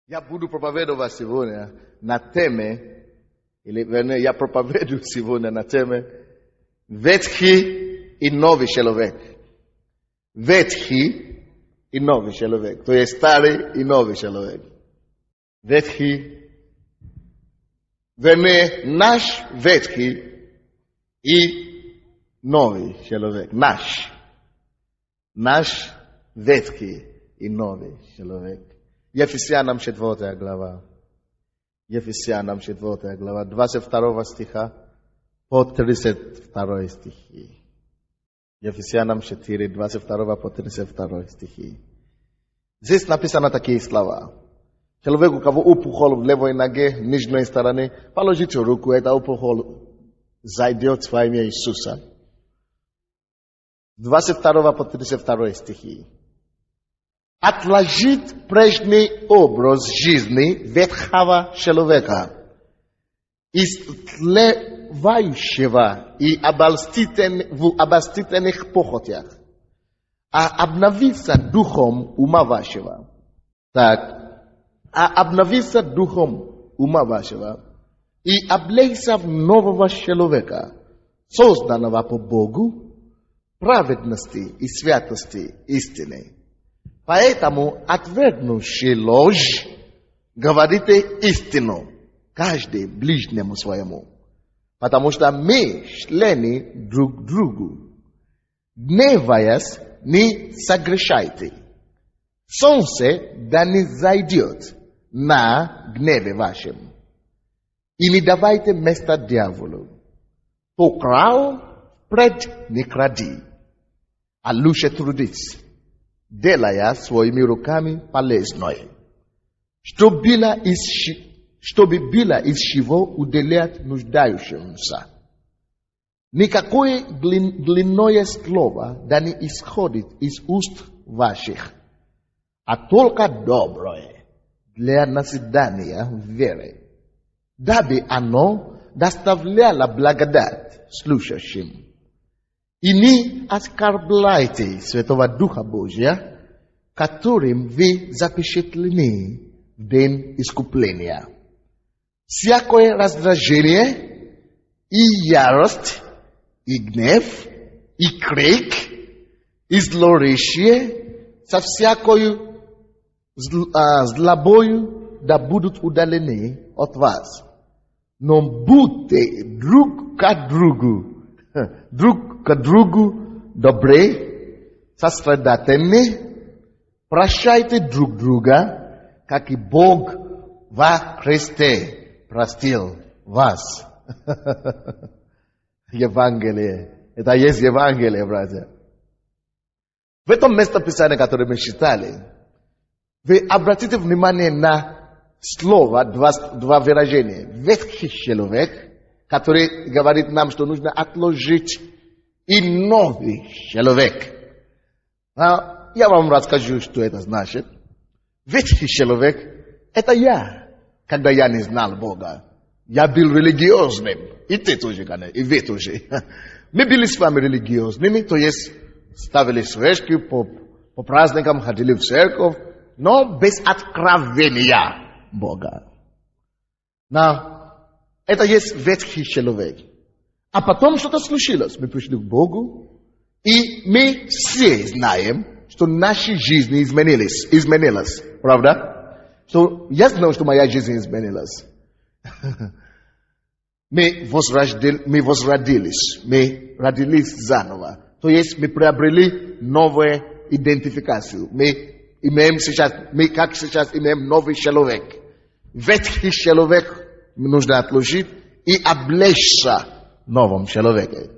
Я буду проповедовать сегодня на теме, или вернее, я проповедую сегодня на теме Ветхий и Новый человек. Ветхий и Новый человек. То есть старый и новый человек. Ветхий, вернее, наш ветхий и новый человек. Наш ветхий и новый человек. Ефесянам 4 глава. Ефесянам 4 глава, 22 стиха по 32 стихи. Ефесянам 4, 22 по 32 стихи. Здесь написано такие слова. Человек, у кого опухоль в левой ноге, нижней стороне, положите руку, эта опухоль зайдет во имя Иисуса. 22 по 32 стихи. Отложить прежний образ жизни ветхого человека, истлевающего и в обольстительных похотях, а обновиться духом ума вашего. Обновиться духом ума вашего и облечься в нового человека, созданного по Богу, праведности и святости истины. Поэтому, отвергнувши ложь, говорите истину, каждый ближнему своему. Потому что мы члены друг другу. Гневаясь, не согрешайте. Солнце да не зайдет на гневе вашем. И не давайте место дьяволу. Покрал пред не кради, а лучше трудись, делая своими руками полезное, чтобы было из чего уделять нуждающимся. Никакое длинное слово да не исходит из уст ваших, а только доброе для назидания в вере, дабы оно доставляло благодать слушающим. И не оскорбляйте Святого Духа Божия, которым вы запечатлены в день искупления. Всякое раздражение и ярость, и гнев, и крик, и злоречие со всякою злобою да будут удалены от вас. Но будьте друг к другу добры, сострадательны, прощайте друг друга, как и Бог во Христе простил вас. Евангелие. Это есть Евангелие, братья. В этом местописании, которое мы читали, вы обратите внимание на слово, два выражения. Ветхий человек, который говорит нам, что нужно отложить, и новый человек. Я вам расскажу, что это значит. Ветхий человек – это я, когда я не знал Бога. Я был религиозным. И ты тоже, и вы тоже. Мы были с вами религиозными, то есть ставили свечки по праздникам, ходили в церковь, но без откровения Бога. Это есть ветхий человек. А потом что-то случилось. Мы пришли к Богу, и мы все знаем, что наши жизни изменилась. Правда? Что я знаю, что моя жизнь изменилась. Мы возродились. Мы родились заново. То есть мы приобрели новую идентификацию. Мы как сейчас имеем новый человек. Ветхий человек нужно отложить и облечься новым человеком.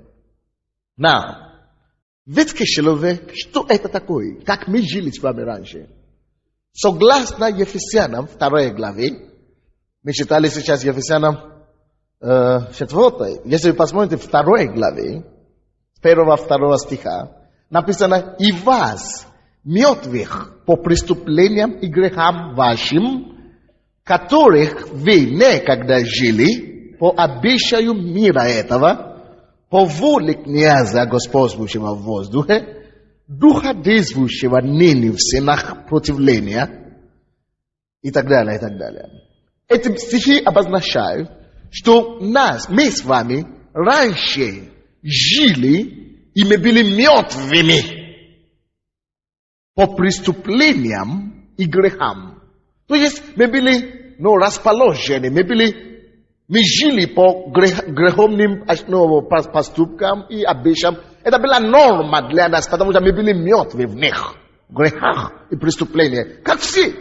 Ветхий человек, что это такое? Как мы жили с вами раньше? Согласно Ефесянам 2 главе, мы читали сейчас Ефесянам 4. Если вы посмотрите 2 главе, с 1-2 стиха, написано: «И вас, мертвых по преступлениям и грехам вашим, которых вы некогда жили по обычаю мира этого, по воле князя господствующего в воздухе, духа действующего ныне в сынах противления, и так далее, и так далее. Эти стихи обозначают, что мы с вами раньше жили, и мы были мертвыми по преступлениям и грехам. То есть мы были расположены, мы жили по греховным поступкам и обычаям. Это была норма для нас, потому что мы были мертвы в них, в грехах и преступлениях, как все.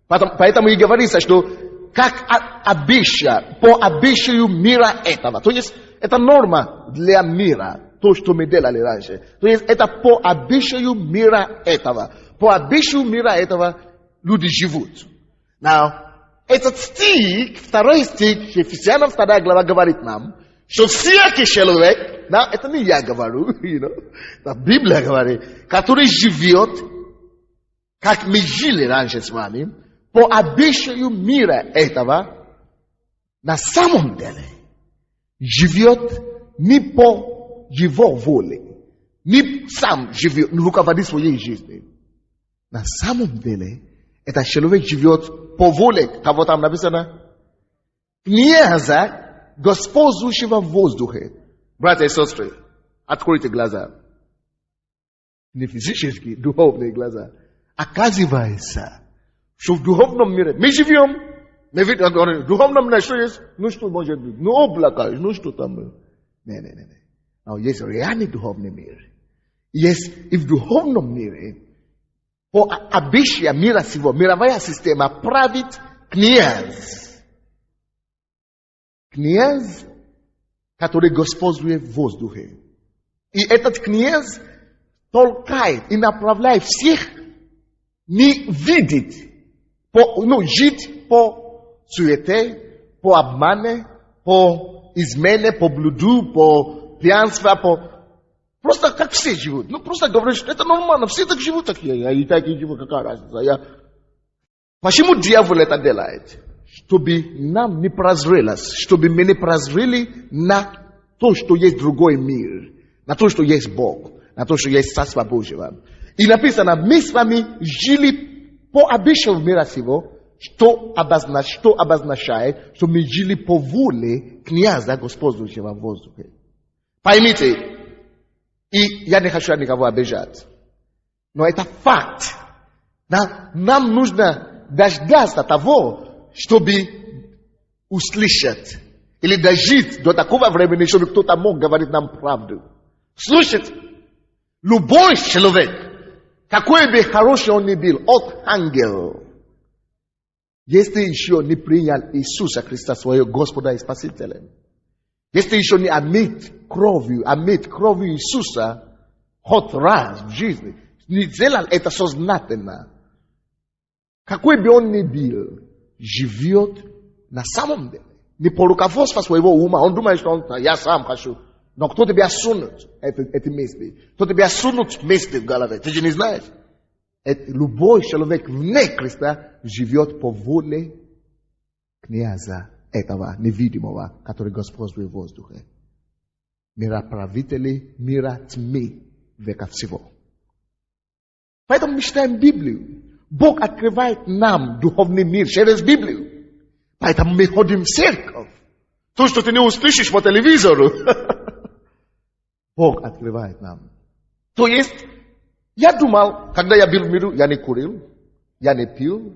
Поэтому и говорится, что как обычай, по обычаю мира этого. То есть это норма для мира, то, что мы делали раньше. То есть это по обычаю мира этого. По обычаю мира этого люди живут. Now, этот стих, второй стих, Ефесянам 2 глава говорит нам, что всякий человек, это не я говорю, это Библия говорит, который живет, как мы жили раньше с вами, по обычаю мира этого, на самом деле, живет не по его воле, не сам живет, не руководит своей жизнью. На самом деле, этот человек живет по воле, кого там написано? Князя, господствующего в воздухе. Братья и сестры, откройте глаза. Не физические, духовные глаза. Оказывается, что в духовном мире мы живем, мы видим, в духовном мире что есть? Ну что может быть? Ну облака, ну что там? Не. Но есть реальный духовный мир. Есть и в духовном мире, по обычаю мира сего, мировая система правит князь. Князь, который господствует в воздухе. И этот князь толкает и направляет всех не видеть, жить по суете, по обмане, по измене, по блуду, по пьянству, просто как все живут. Просто говорят, что это нормально, все так живут, так я и так и живу, какая разница. Почему дьявол это делает? Чтобы нам не прозрелось, чтобы мы не прозрели на то, что есть другой мир, на то, что есть Бог, на то, что есть Царство Божьего. И написано, мы с вами жили по обычаю мира сего, что обозначает, что мы жили по воле князя господствующего в воздухе. Поймите, и я не хочу никого обижать, но это факт. Нам нужно дождаться того, чтобы услышать или дожить до такого времени, чтобы кто-то мог говорить нам правду. Слушайте, любой человек, какой бы хороший он ни был, от ангел, если еще не принял Иисуса Христа своего Господа и Спасителя, если еще не омит кровью Иисуса хоть раз в жизни, не сделал это сознательно, какой бы он ни был, живет на самом деле. Не по руководству своего ума. Он думает, что я сам хочу. Но кто тебе осунут эти мысли? Кто тебе осунут мысли в голове? Ты же не знаешь. Любой человек вне Христа живет по воле князя этого невидимого, который господствует в воздухе. Мироправители мира тьмы века всего. Поэтому мы читаем Библию. Бог открывает нам духовный мир через Библию. Поэтому мы ходим в церковь. То, что ты не услышишь по телевизору, Бог открывает нам. То есть, я думал, когда я был в миру, я не курил, я не пил,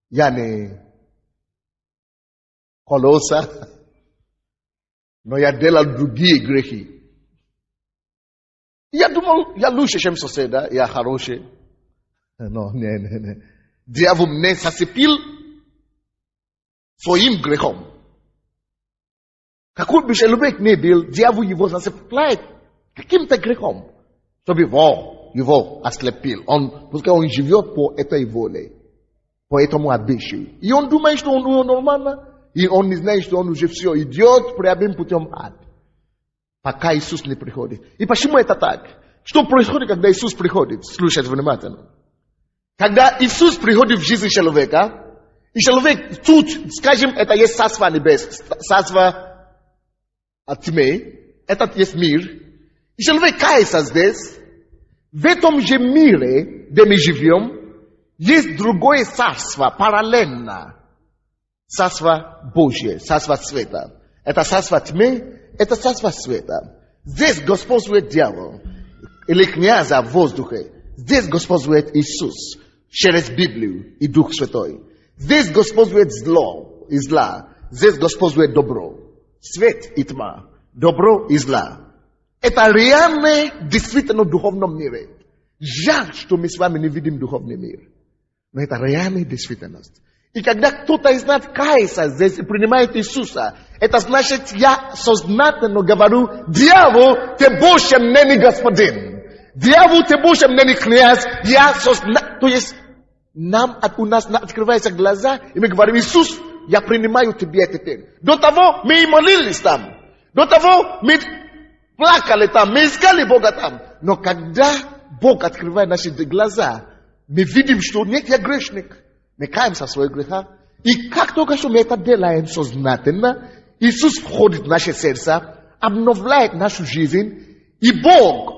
я не кололся, но я делал другие грехи. Я думал, я лучше, чем соседа, я хороший. Но, не. Дьявол меня зацепил своим грехом. Какой бы человек ни был, дьявол его зацепляет каким-то грехом, чтобы его ослепил. Пускай он живет по этой воле, по этому обычаю. И он думает, что он нормально, и он не знает, что он уже все идет прямым путем ад. Пока Иисус не приходит. И почему это так? Что происходит, когда Иисус приходит? Слушайте внимательно. Когда Иисус приходит в жизнь человека, и человек тут, скажем, это есть царство небес, царство от тьмы, этот есть мир, и человек кается здесь, в этом же мире, где мы живем, Есть другое царство, параллельно. Царство Божье, царство света. Это царство тьмы, это царство света. Здесь господствует дьявол, или князь в воздухе. Здесь господствует Иисус через Библию и Дух Святой. Здесь господствует зло и зла. Здесь господствует добро. Свет и тьма. Добро и зла. Это реальное, действительно в духовном мире. Жаль, что мы с вами не видим духовный мир. Но это реальная действительность. И когда кто-то из нас кается здесь и принимает Иисуса, это значит, я сознательно говорю, дьявол, ты больше мне не господин. Дьявол, ты больше мне не князь. Я сознательно... То есть, у нас открываются глаза, и мы говорим, Иисус, я принимаю тебя теперь. До того мы и молились там. До того мы плакали там, мы искали Бога там. Но когда Бог открывает наши глаза, мы видим, что нет, я грешник. Мы каемся в своих грехах. И как только что мы это делаем сознательно, Иисус входит в наше сердце, обновляет нашу жизнь, и Бог,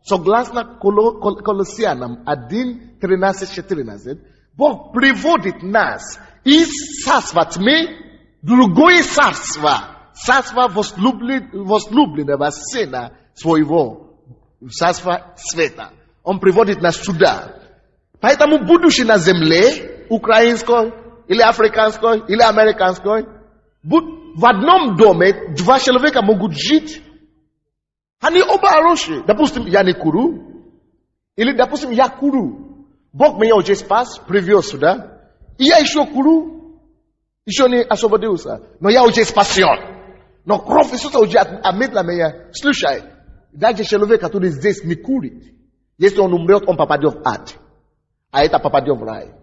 согласно Колоссянам 1, 13-14, Бог приводит нас из царства тьмы в другое царство, царство возлюбленного Сына Своего, царство света. Он приводит нас сюда. Поэтому, будучи на земле, украинской, или африканской, или американской, в одном доме два человека могут жить. Они оба хорошие. Допустим, я не курю, или, допустим, я курю. Бог меня уже спас, привез сюда, и я еще курю, еще не освободился, но я уже спасен. Но кровь Иисуса уже отметила меня. Слушай, даже человек, который здесь не курит, если он умрет, он попадет в ад. А это попадет в рай.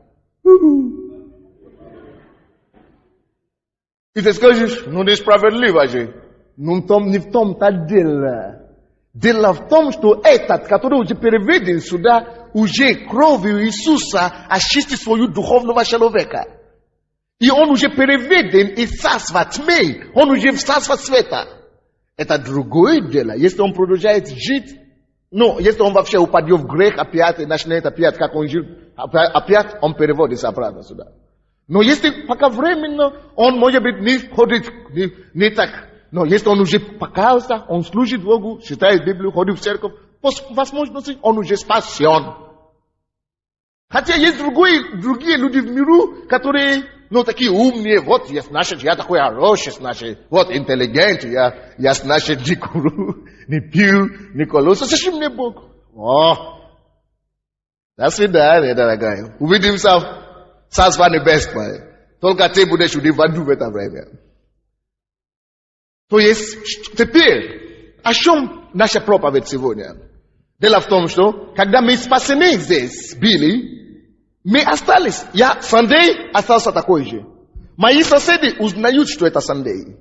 И ты скажешь, ну несправедливо же. Ну не в том-то дело. Дело в том, что этот, который уже переведен сюда, уже кровью Иисуса очистит свою духовного человека. И он уже переведен из царства тьмы, он уже в царство света. Это другое дело. Если он продолжает жить, ну, если он вообще упадет в грех опять и начинает опять, как он жил, опять он переводится обратно сюда. Но если пока временно, он, может быть, не ходит не так. Но если он уже покаялся, он служит Богу, читает Библию, ходит в церковь, по возможности он уже спасен. Хотя есть другие люди в миру, которые, ну, такие умные, вот, значит, я такой хороший, значит, вот, интеллигент, я значит, не курю, не пью, не колюсь. Зачем мне Бог? О, до свидания, дорогая. Увидимся в Царстве Небесном. Только ты будешь в аду в это время. То есть, теперь, о чем наша проповедь сегодня? Дело в том, что, когда мы спасены здесь были, мы остались. Я Сандей остался такой же. Мои соседи узнают, что это Сандей.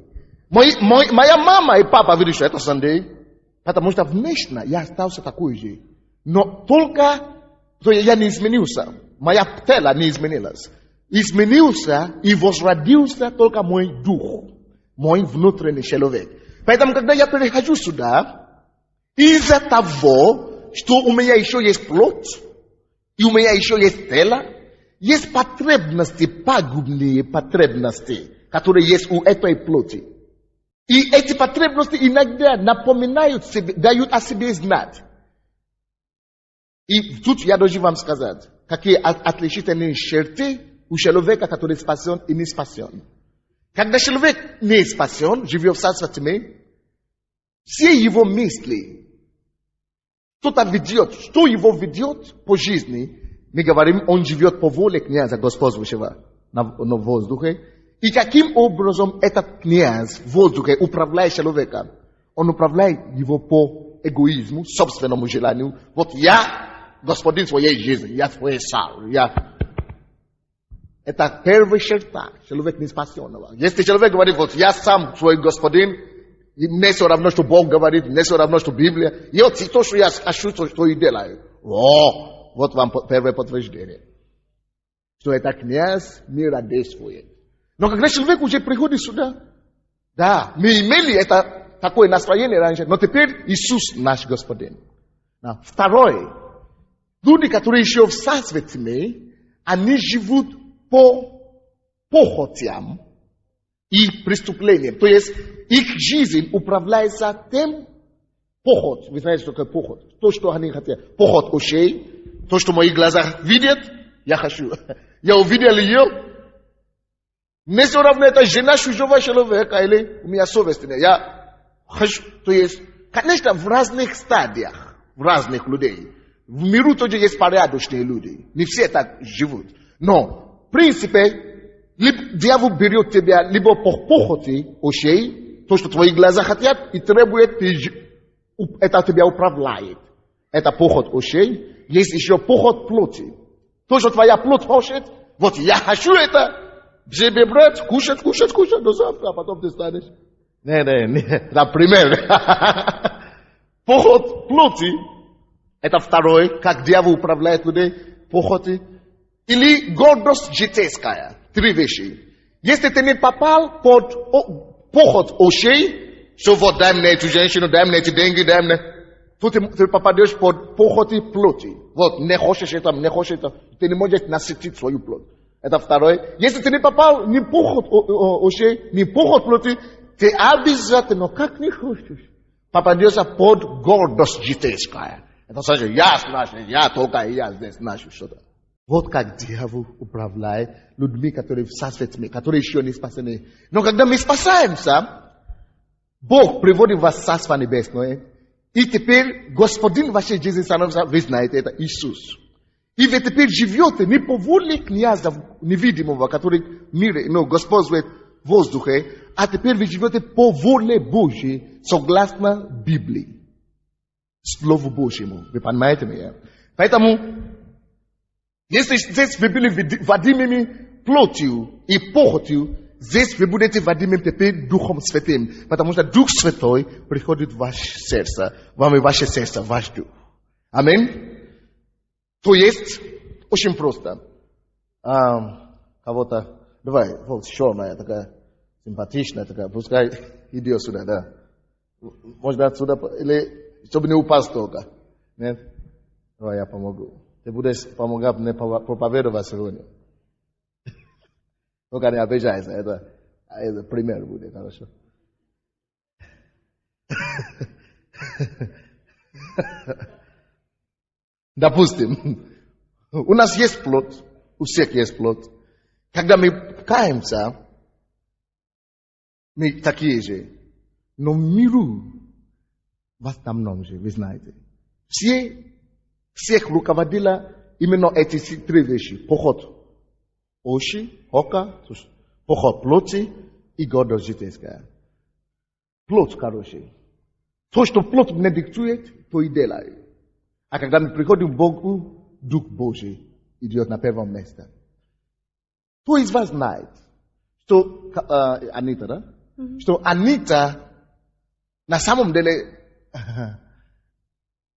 Моя мама и папа видят, что это Сандей. Потому что внешне я остался такой же. Но только, то я не изменился. Моя тело не изменилось. Изменился и возродился только мой дух. Мой внутренний человек. Поэтому, когда я перехожу сюда, из-за того, что у меня еще есть плоть, и у меня еще есть тело, есть потребности, пагубные потребности, которые есть у этой плоти. И эти потребности иногда напоминают себе, дают о себе знать. И тут я должен вам сказать, какие отличительные черты у человека, который спасен и не спасен. Когда человек не спасен, живет в царстве тьмы, все его мысли, кто-то ведет, что его ведет по жизни, мы говорим, он живет по воле князя господствующего на воздухе. И каким образом этот князь в воздухе управляет человеком? Он управляет его по эгоизму, собственному желанию. Вот я господин своей жизни, я твой царь, Это первая черта человека неспасенного. Если человек говорит, вот я сам свой господин, и мне все равно, что Бог говорит, мне все равно, что Библия, и вот то, что я хочу, что и делаю. О, вот вам первое подтверждение. Что это князь мира действует. Но когда человек уже приходит сюда, да, мы имели это такое настроение раньше, но теперь Иисус наш господин. Второе. Люди, которые еще в царстве тьмы, они живут по похотям и преступлениям. То есть их жизнь управляется тем похоть. Вы знаете, что такое похоть? То, что они хотят. Похоть ушей. То, что мои глаза видят, я хочу. Я увидел ее. Не все равно это жена чужого человека или у меня совесть. Я хочу. То есть, конечно, в разных стадиях, в разных людей. В миру тоже есть порядочные люди. Не все так живут. Но, в принципе, дьявол берет тебя либо по похоти ушей, то, что твои глаза хотят, и требует, это тебя управляет. Это похоть ушей. Есть еще похоть плоти. То, что твоя плоть хочет, вот я хочу это, себе брать, кушать до завтра, а потом ты станешь. Не, например. Похоть плоти, это второй, как дьявол управляет людей, похоти. Или гордость житейская. 3 вещи. Если ты не попал под похоть ушей, что вот дай мне эту женщину, дай мне эти деньги, дай мне, то ты попадешь под похоти плоти. Вот, не хочешь это, ты не можешь насытить свою плоть. Это второе. Если ты не попал ни похоть ушей, ни похоть плоти, ты обязательно, как не хочешь, попадешься под гордость житейская. Это значит, я значит, я только я здесь значит что-то. Вот как дьявол управляет людьми, которые в царстве тьмы, которые еще не спасены. Но когда мы спасаемся, Бог приводит вас в царство небесное, и теперь Господин вашей жизни становится, вы знаете, это Иисус. И вы теперь живете не по воле князя невидимого, который в мире, но господствует в воздухе, а теперь вы живете по воле Божьей, согласно Библии. Слову Божьему. Вы понимаете меня? Поэтому, если здесь вы были водимыми плотью и похотью, здесь вы будете водимыми теперь Духом Святым. Потому что Дух Святой приходит в ваше сердце. Вам и ваше сердце, ваш Дух. Аминь. То есть, очень просто. Кого-то, давай, вот черная такая, симпатичная такая, пускай идет сюда, да. Может отсюда, или чтобы не упасть только. Нет? Давай я помогу. Ты будешь помогать мне проповедовать сегодня. Только не обижайся, это пример будет, хорошо? Допустим, у нас есть плоть, у всех есть плоть. Когда мы каемся, мы такие же. Но в миру в основном же, вы знаете, всех руководила именно эти 3 вещи. Похоть уши, ока, похоть плоти и гордость житейская. Плоть, короче. То, что плоть мне диктует, то и делаю. А когда мы приходим к Богу, Дух Божий идет на первом месте. Кто из вас знает, что Анита, да? Что Анита на самом деле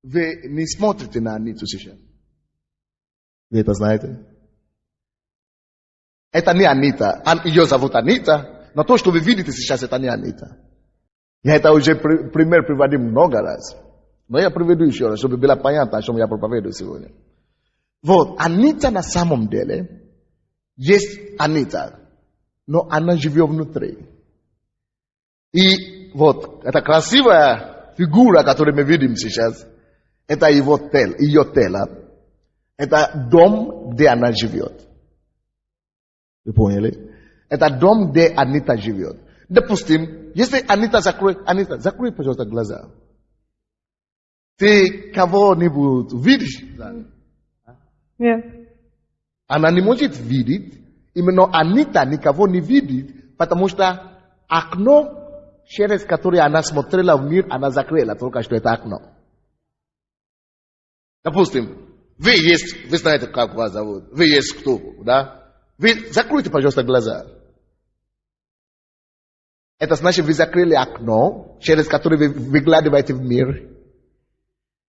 вы не смотрите на Аниту сейчас. Вы это знаете? Это не Анита. Ее зовут Анита, но то, что вы видите сейчас, это не Анита. Я это уже пример приводил много раз. Но я приведу еще раз, чтобы было понятно, о чем я проповедую сегодня. Вот, Анита на самом деле есть Анита, но она живет внутри. И вот, эта красивая фигура, которую мы видим сейчас, это ее тело. Это дом, где она живет. Вы поняли? Это дом, где Анита живет. Допустим, если Анита, закрой, пожалуйста, глаза. Ты кого-нибудь видишь? Нет. Она не может видеть. Именно Анита никого не видит, потому что окно, через которое она смотрела в мир, она закрыла только что это окно. Допустим, вы знаете, как вас зовут, вы есть кто, да? Вы закройте, пожалуйста, глаза. Это значит, вы закрыли окно, через которое вы выглядываете в мир.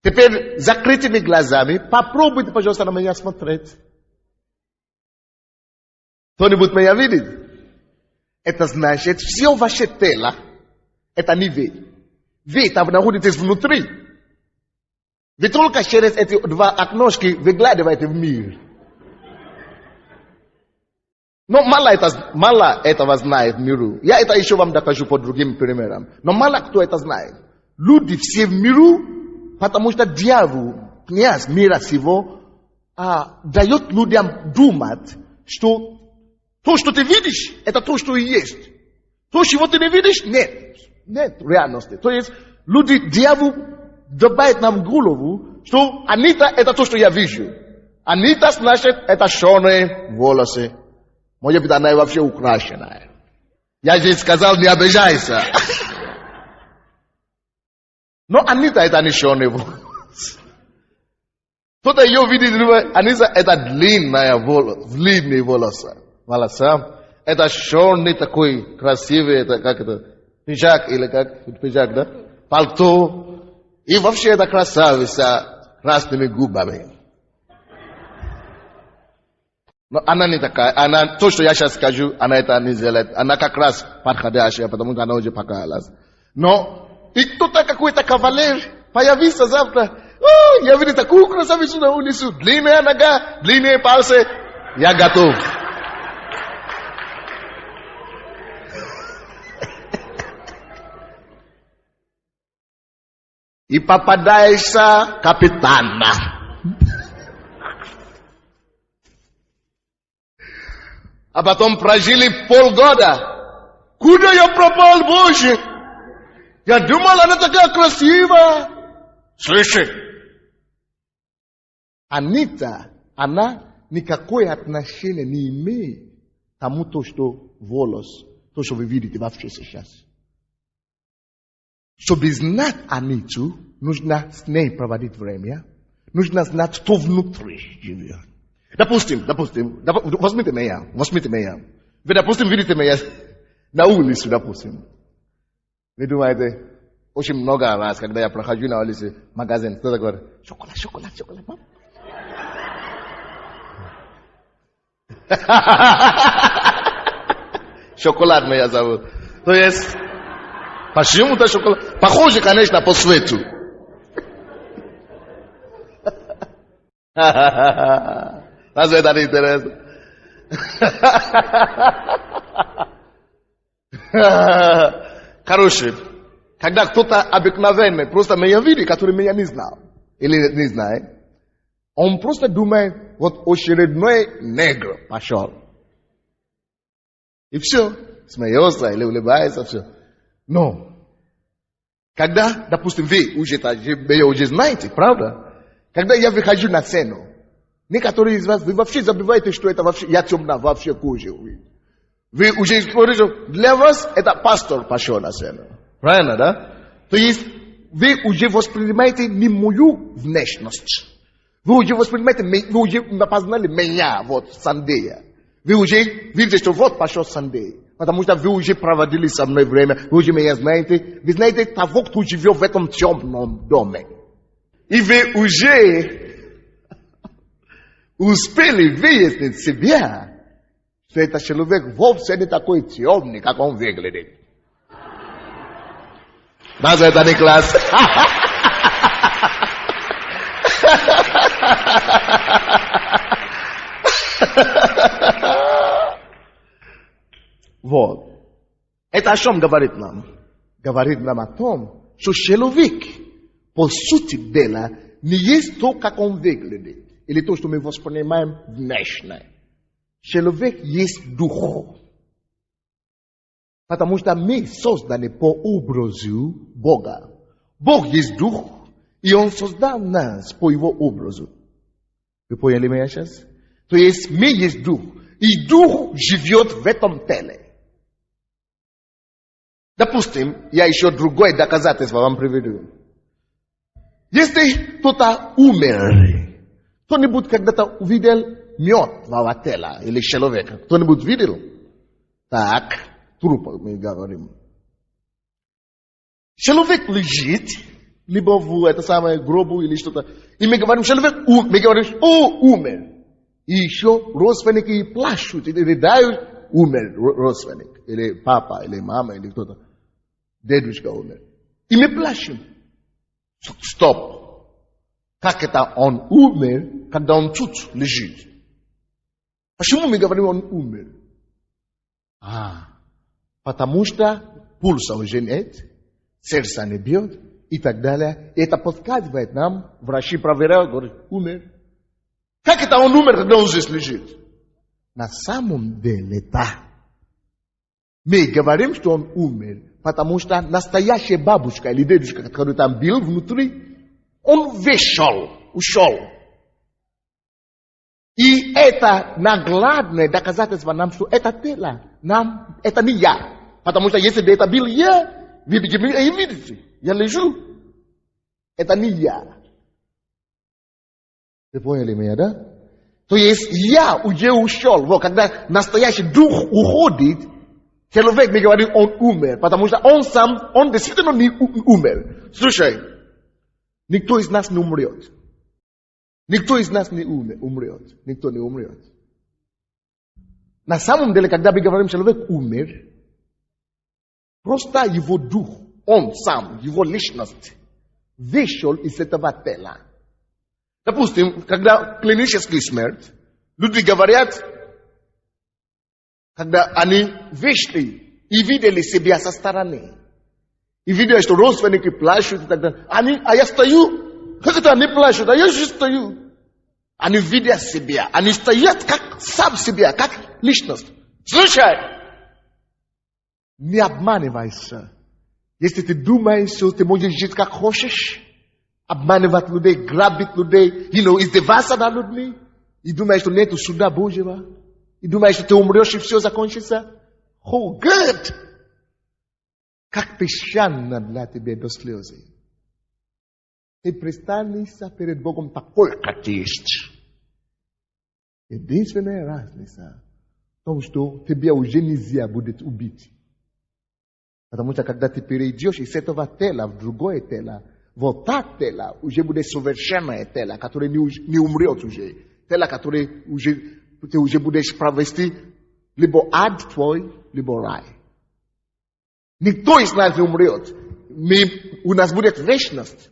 Теперь закрытыми глазами попробуйте, пожалуйста, на меня смотреть. Кто-нибудь меня видит? Это значит, все ваше тело, это не вы. Вы там находитесь внутри. Вы только через эти 2 окношки выглядываете в мир. No mala этого знает в миру. Я это еще вам докажу по другим примерам. Но мало кто это знает. Люди все в миру, потому что дьявол, князь мира сего, дает людям думать, что то, что ты видишь, это то, что и есть. То, чего ты не видишь, нет. Нет реальности. То есть дьявол добавит нам в голову, что Анита это то, что я вижу. Анита, значит, это черные волосы. Может быть, она вообще украшенная. Я здесь сказал, не обижайся. Но Анита это не черные волосы. Кто-то ее видит, Анита это длинные волосы. Это черный такой красивый, это как это, пиджак или как, пиджак, да? Пальто. И вообще это красавица с красными губами. Но она не такая, то, что я сейчас скажу, она это не сделает. Она как раз подходящая, потому что она уже покаялась. Но и кто-то какой-то кавалер появился завтра. Я видел такую красавицу на улицу. Длинная нога, длинные пальцы. Я готов. И попадаешься капитана. А потом прожили полгода. Куда я пропал, Боже? Я думал, она такая красивая. Слышишь? Анита, она никакое отношение не имеет к тому, что волос, то, что вы видите вообще сейчас. Чтобы знать Аниту, нужно с ней проводить время. Нужно знать, что внутри живет. Допустим, возьмите меня. Вы, допустим, видите меня на улице, допустим. Вы думаете, очень много раз, когда я прохожу на улице в магазин, кто-то говорит, шоколад. Шоколад меня зовут. То есть, почему-то шоколад. Похоже, конечно, по свету. Разве это не интересно? Короче, когда кто-то обыкновенный просто меня видит, который меня не знал, или не знает, он просто думает, вот очередной негр пошел. И все, смеется или улыбается, все. Но, когда, допустим, вы меня уже знаете, правда? Когда я выхожу на сцену, некоторые из вас, вы вообще забываете, что это вообще, я темная вообще кожа. Вы уже говорите, для вас это пастор пошел на сцену. Правильно, да? То есть, вы уже воспринимаете не мою внешность. Вы уже воспринимаете, вы уже опознали меня, вот, Сандея. Вы уже видите, что вот пошел Сандей. Потому что вы уже проводили со мной время, вы уже меня знаете. Вы знаете того, кто живет в этом темном доме. И вы уже успели выяснить себя, что этот человек вовсе не такой темный, как он выглядит. Разве это не класс? Вот. Это о чем говорит нам? Говорит нам о том, что человек, по сути дела, не есть то, как он выглядит, или то, что мы воспринимаем внешне. Человек есть дух. Потому что мы созданы по образу Бога. Бог есть дух, и Он создал нас по Его образу. Вы поняли меня сейчас? То есть мы есть дух, и дух живет в этом теле. Допустим, я еще другое доказательство вам приведу. Если кто-то умер, кто-нибудь когда-то увидел мертвого тела или человека? Кто-нибудь видел? Так, труп мы говорим. Человек лежит, либо в это самое гробу или что-то. И мы говорим, человек умер. И еще родственники плачут, или рыдают, умер родственник. Или папа, или мама, или кто-то. Дедушка умер. И мы плачем. Стоп. Как это он умер, когда он тут лежит? Почему мы говорим, он умер? Потому что пульса уже нет, сердце не бьет и так далее. И это подсказывает нам, врачи проверяют, говорят, умер. Как это он умер, когда он здесь лежит? На самом деле, да. Мы говорим, что он умер, потому что настоящая бабушка или дедушка, который там был внутри, он ушел. И это наглядное доказательство нам, что это тело, это не я. Потому что если бы это был я, вы видите, я лежу. Это не я. Вы поняли меня, да? То есть я уже ушел. Вот, когда настоящий дух уходит, человек мне говорит, он умер. Потому что он сам, он действительно не умер. Слушай, никто из нас не умрет. Никто из нас не умрет. Никто не умрет. На самом деле, когда мы говорим, человек умер, просто его дух, он сам, его личность, вышел из этого тела. Допустим, когда клиническая смерть, люди говорят, когда они вышли и видели себя со стороны, и видели, что родственники плачут и так далее, а я стою, как это они плачут, а я же стою. Они видят себя, они стоят как сам себя, как личность. Слушай, не обманывайся. Если ты думаешь, что ты можешь жить как хочешь, обманывать людей, грабить людей, издеваться над людьми, и думаешь, что нет суда Божьего, и думаешь, что ты умрешь и все закончится. Oh, good! Как песчано для тебя до слезы. Ты пристанешься перед Богом такой, как ты есть. Единственная разница в том, что тебе уже нельзя будет убить. Потому что когда ты перейдешь из этого тела в другое тело, вот это тело уже будет совершенное тело, которое не умрет уже. Тело, которое ты уже будешь провести либо ад твой, либо рай. Никто из нас не умрет. У нас будет вечность.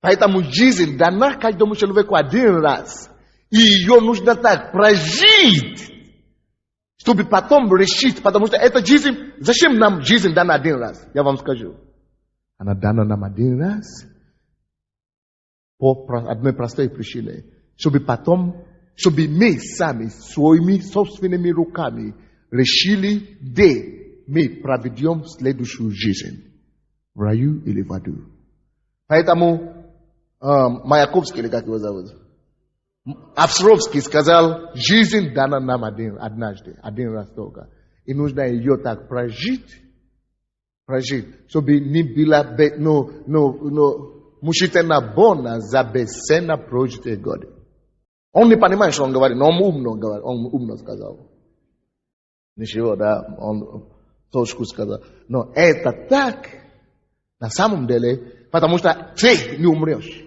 Поэтому жизнь дана каждому человеку один раз. И ее нужно так прожить, чтобы потом решить. Потому что эта жизнь, зачем нам жизнь дана один раз? Я вам скажу. Она дана нам один раз по одной простой причине. Чтобы потом, чтобы мы сами своими собственными руками решили, где мы проведем следующую жизнь. В раю или в аду. Поэтому Маяковский, или как его зовут? Авсровский сказал, жизнь дана нам однажды, один раз только. И нужно ее так прожить, чтобы не было мучительно больно за бесценно прожитые годы. Он не понимает, что он говорит, но он умно сказал. Ничего, да, он точку сказал. Но это так, на самом деле, потому что ты не умрешь.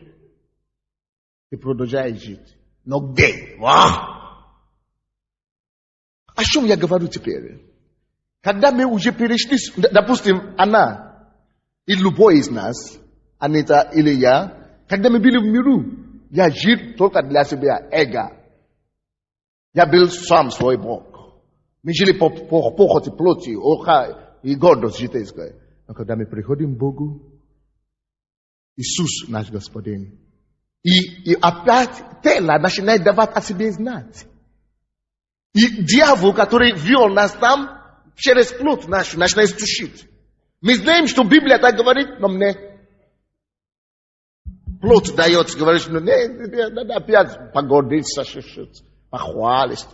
Ты продолжаешь жить. Но где? О чем я говорю теперь? Когда мы уже перешли, допустим, она и любой из нас, Анита или я, когда мы были в миру, я жил только для себя, эго. Я был сам свой Бог. Мы жили по похоти плоти, и гордость житейская. Но когда мы приходим к Богу, Иисус наш Господин, и опять тело начинает давать о себе знать. И дьявол, который ввел нас там, через плоть нашу начинает стучить. Мы знаем, что Библия так говорит, но мне плоть дает, говорит, что надо опять погордиться, похвалиться.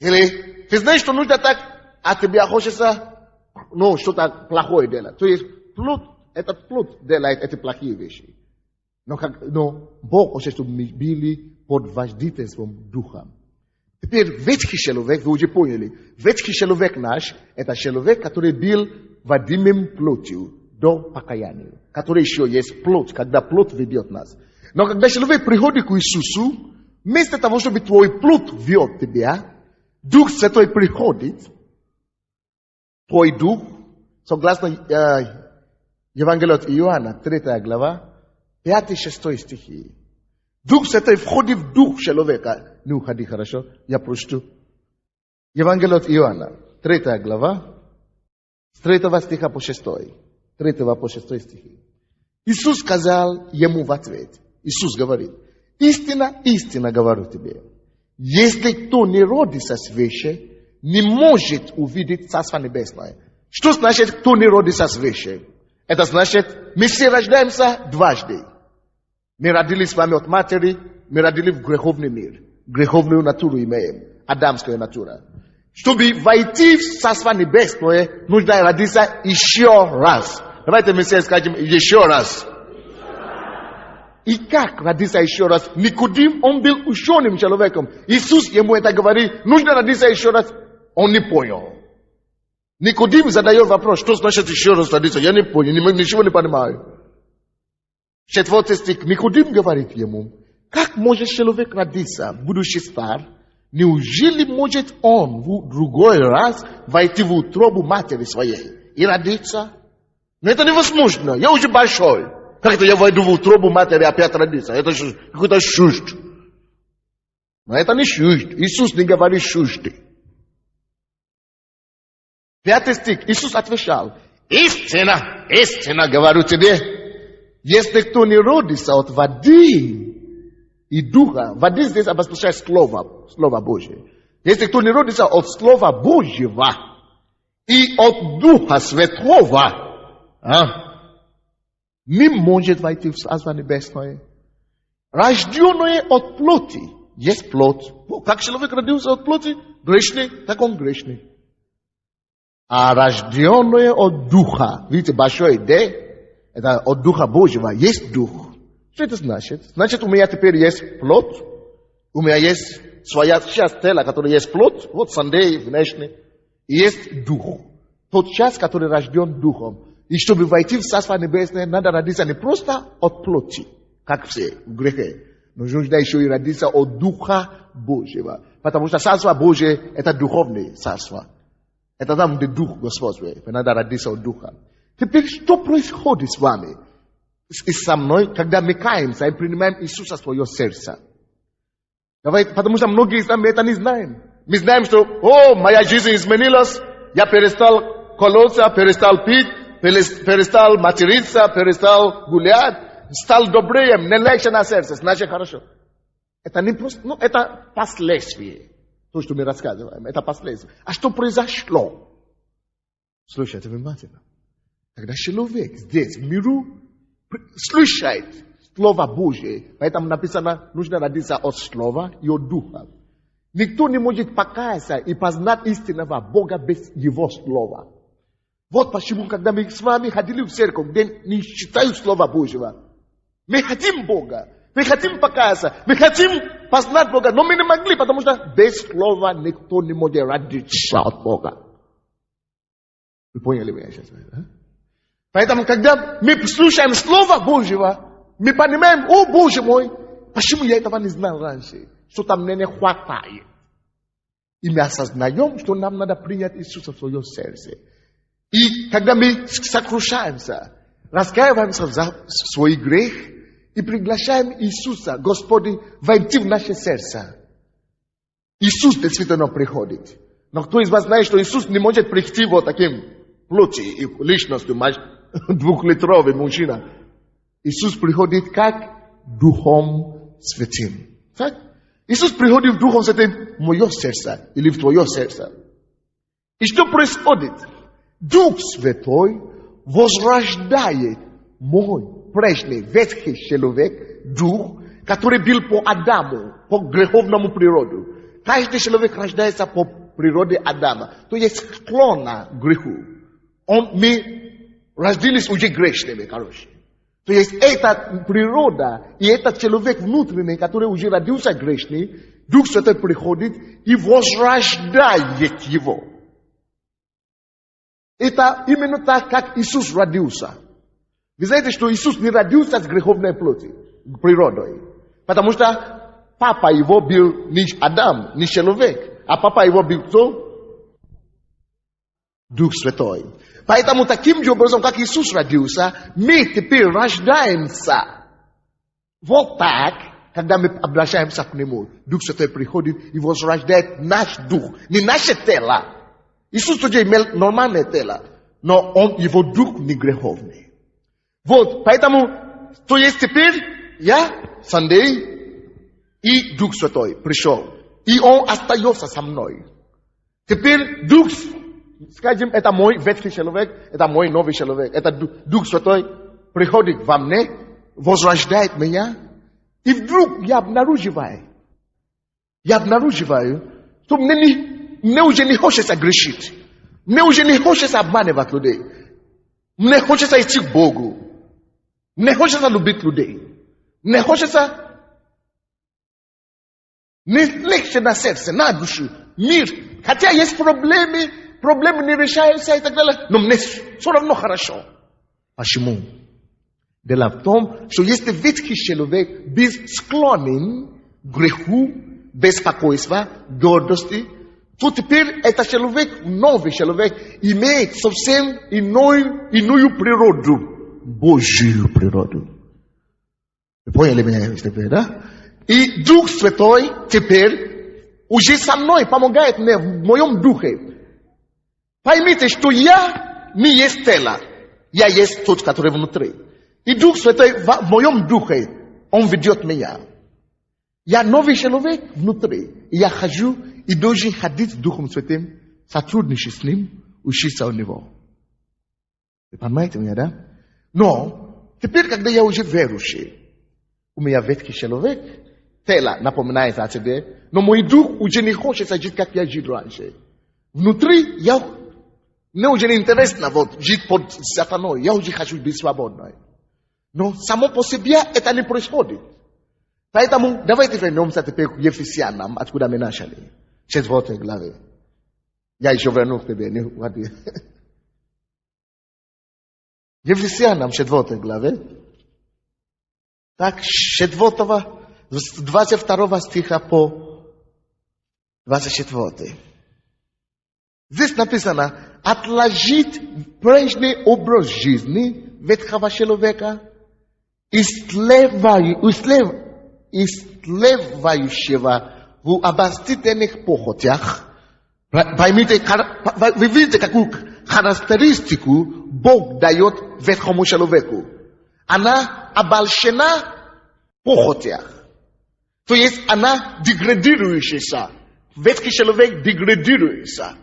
Или ты знаешь, что нужно так, а тебе хочется, что-то плохое делать. То есть плоть, этот плоть делает эти плохие вещи. Но Бог хочет, чтобы мы были под воздействием Духа. Теперь ветхий человек, вы уже поняли, ветхий человек наш, это человек, который был водимым плотью до покаяния, который еще есть плоть, когда плоть ведет нас. Но когда человек приходит к Иисусу, вместо того, чтобы твой плоть вел тебя, Дух Святой приходит, твой Дух, согласно Евангелию от Иоанна, 3 глава, 5-6 стихи. Дух Святой входит в дух человека. Не уходи, хорошо? Я прочту. Евангелие от Иоанна, 3 глава, с 3 стиха по 6. 3 по 6 стихи. Иисус сказал ему в ответ, Иисус говорит, истина, истина говорю тебе, если кто не родится свыше, не может увидеть Царство Небесное. Что значит, кто не родится свыше? Это значит, мы все рождаемся дважды. Мы родились с вами от матери, мы родились в греховный мир. Греховную натуру имеем, адамская натура. Чтобы войти в Царство Небесное, нужно родиться еще раз. Давайте мы все скажем еще раз. И как родиться еще раз? Никодим, он был ученым человеком. Иисус ему это говорит, нужно родиться еще раз. Он не понял. Никодим задает вопрос, что значит еще раз родиться? Я не понял, ничего не понимаю. 4 стих. Никодим говорит ему, как может человек родиться, будучи стар? Неужели может он в другой раз войти в утробу матери своей и родиться? Но это невозможно. Я уже большой. Как-то я войду в утробу матери и опять родиться. Это какой-то чушь. Но это не чушь. Иисус не говорит чушь. 5 стих. Иисус отвечал, истина, истина говорю тебе, если кто не родится от воды и духа, воды здесь обозначает Слово Божие. Если кто не родится от Слова Божьего и от Духа Святого, не может войти в Царство Небесное. Рожденное от плоти. Есть плоть. Как человек родился от плоти? Грешный, так он грешный. А рожденное от Духа. Видите, большое Д. Это от Духа Божьего. Есть Дух. Что это значит? Значит, у меня теперь есть плоть. У меня есть своя часть тела, которая есть плоть. Вот сандей внешний. И есть Дух. Тот часть, который рожден Духом. И чтобы войти в Царство Небесное, надо родиться не просто от плоти, как все в грехе, но нужно еще и родиться от Духа Божьего. Потому что Царство Божие – это духовное царство. Это там, где Дух Господь. Надо родиться от Духа. Теперь, что происходит с вами и со мной, когда мы каемся и принимаем Иисуса в свое сердце? Потому что многие из нас это не знаем. Мы знаем, что, моя жизнь изменилась, я перестал колоться, перестал пить, перестал материться, перестал гулять, стал добрее, мне легче на сердце, значит хорошо. Это не просто, это последствие. То, что мы рассказываем, это последствие. А что произошло? Слушайте внимательно. Когда человек здесь, в миру, слушает Слово Божие, поэтому написано, нужно родиться от Слова и от Духа. Никто не может покаяться и познать истинного Бога без Его Слова. Вот почему, когда мы с вами ходили в церковь, где не читают Слова Божьего, мы хотим Бога, мы хотим покаяться, мы хотим познать Бога, но мы не могли, потому что без Слова никто не может родиться от Бога. Вы поняли меня сейчас? Поэтому, когда мы слушаем Слово Божьего, мы понимаем, Боже мой, почему я этого не знал раньше? Что-то мне не хватает. И мы осознаем, что нам надо принять Иисуса в свое сердце. И когда мы сокрушаемся, раскаиваемся за свой грех и приглашаем Иисуса, Господи, войти в наше сердце. Иисус действительно приходит. Но кто из вас знает, что Иисус не может прийти вот таким плоти и личностью, 2-литровый мужчина. Иисус приходит как Духом Святым. Так? Иисус приходит в Духом Святым в мое сердце или в твое сердце. И что происходит? Дух Святой возрождает мой прежний ветхий человек, дух, который был по Адаму, по греховному природу. Каждый человек рождается по природе Адама. То есть склонна к греху. Мы родились уже грешными, короче. То есть эта природа и этот человек внутренний, который уже родился грешный, Дух Святой приходит и возрождает его. Это именно так, как Иисус родился. Вы знаете, что Иисус не родился с греховной плоти, природой. Потому что папа его был не Адам, не человек, а папа его был кто? Дух Святой. Поэтому таким же образом, как Иисус родился, мы теперь рождаемся. Вот так, когда мы обращаемся к Нему. Дух Святой приходит и возрождает наш дух, не наше тело. Иисус тоді имел нормальное тело, но он его дух не греховный. Вот, поэтому, то есть теперь я, Сандей, и Дух Святой пришел. И он остается со мной. Теперь Дух, скажем, это мой ветхий человек, это мой новый человек. Это Дух Святой приходит во мне, возрождает меня. И вдруг я обнаруживаю, что мне уже не хочется грешить. Мне уже не хочется обманывать людей. Мне хочется идти к Богу. Мне хочется любить людей. Мне хочется не легче на сердце, на душу, мир. Хотя есть проблемы не решаются и так далее. Но мне все равно хорошо. Почему? Дело в том, что если ветхий человек без склонен к греху, беспокойства, гордости, то теперь этот человек, новый человек, имеет совсем иную природу, Божью природу. Вы поняли меня теперь, да? И Дух Святой теперь уже со мной помогает мне в моем духе. Поймите, что я не есть тело, я есть тот, который внутри. И Дух Святой в моем духе, он ведет меня. Я новый человек внутри. И я хожу и должен ходить с Духом Святым, сотрудничать с ним, учиться у него. Вы понимаете меня, да? Но теперь, когда я уже верующий, у меня ветхий человек, тело напоминает о тебе, но мой дух уже не хочет жить, как я жил раньше. Внутри мне уже не интересно жить под сатаной, я уже хочу быть свободной. Но само по себе это не происходит. Поэтому давайте вернемся теперь к Ефесянам, откуда мы начали. 4 главе. Я еще верну к тебе, не води. Ефесянам 4 главе. Так, 22 стиха по 24. Здесь написано: отложить прежний образ жизни ветхого человека, исследующего в обольстительных похотях. Поймите, вы видите, какую характеристику Бог дает ветхому человеку. Она обольщена в похотях. То есть она деградирующаяся. Ветхий человек деградируется.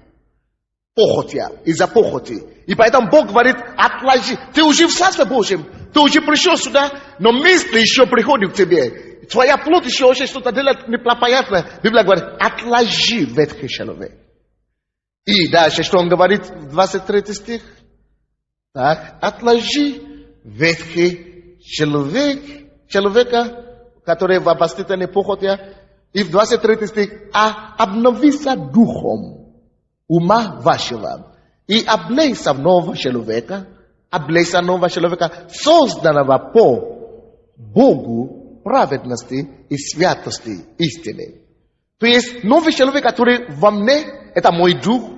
Похотя, из-за похоти. И поэтому Бог говорит: отложи. Ты уже в Царстве Божьем, ты уже пришел сюда, но мысли еще приходят к тебе. Твоя плоть еще очень что-то делает непонятное. Библия говорит: отложи ветхий человек. И дальше, что он говорит в 23 стих? Так, отложи ветхий человека, который в обольстительной похоти. И в 23 стих: обновися духом ума вашего, и облейся нового человека, созданного по Богу праведности и святости истины. То есть новый человек, который во мне, это мой дух,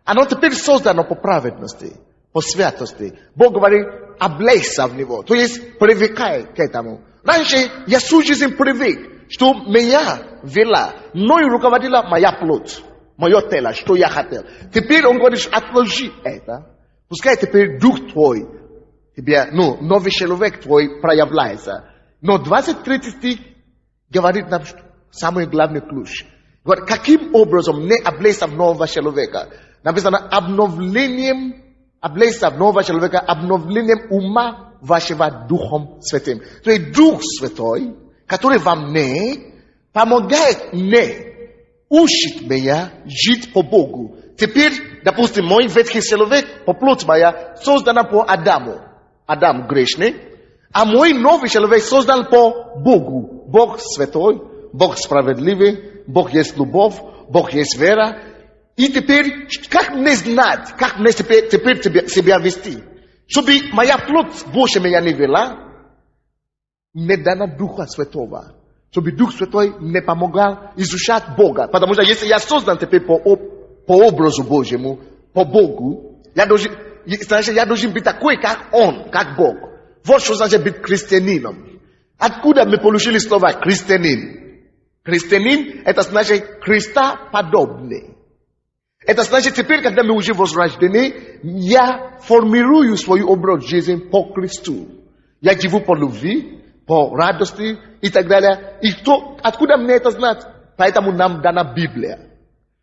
оно теперь создано по праведности, по святости. Бог говорит: облейся в него, то есть привыкай к этому. Раньше я всю жизнь привык, что меня вела, мною руководила моя плоть. Мое тело, что я хотел. Теперь он говорит: отложи это. Пускай теперь дух твой, новый человек твой проявляется. Но 23 стих говорит нам самый главный ключ. Говорит, каким образом не облейся в нового человека? Написано: облейся в нового человека, обновлением ума вашего Духом Святым. То есть Дух Святой, который во мне, помогает мне, учит меня жить по Богу. Теперь, допустим, мой ветхий человек, по плоти моя, создан по Адаму. Адам грешный. А мой новый человек создан по Богу. Бог святой, Бог справедливый, Бог есть любовь, Бог есть вера. И теперь, как мне знать, как мне теперь себя вести? Чтобы моя плоть больше меня не вела, мне дано Духа Святого. Чтобы Дух Святой мне помогал изучать Бога. Потому что если я создан теперь по образу Божьему, по Богу, я должен быть такой, как Он, как Бог. Вот что значит быть христианином. Откуда мы получили слово христианин? Христианин — это значит Христа подобный. Это значит, теперь, когда мы уже возрождены, я формирую свой образ жизни по Христу. Я живу по любви, по радости и так далее. И откуда мне это знать? Поэтому нам дана Библия.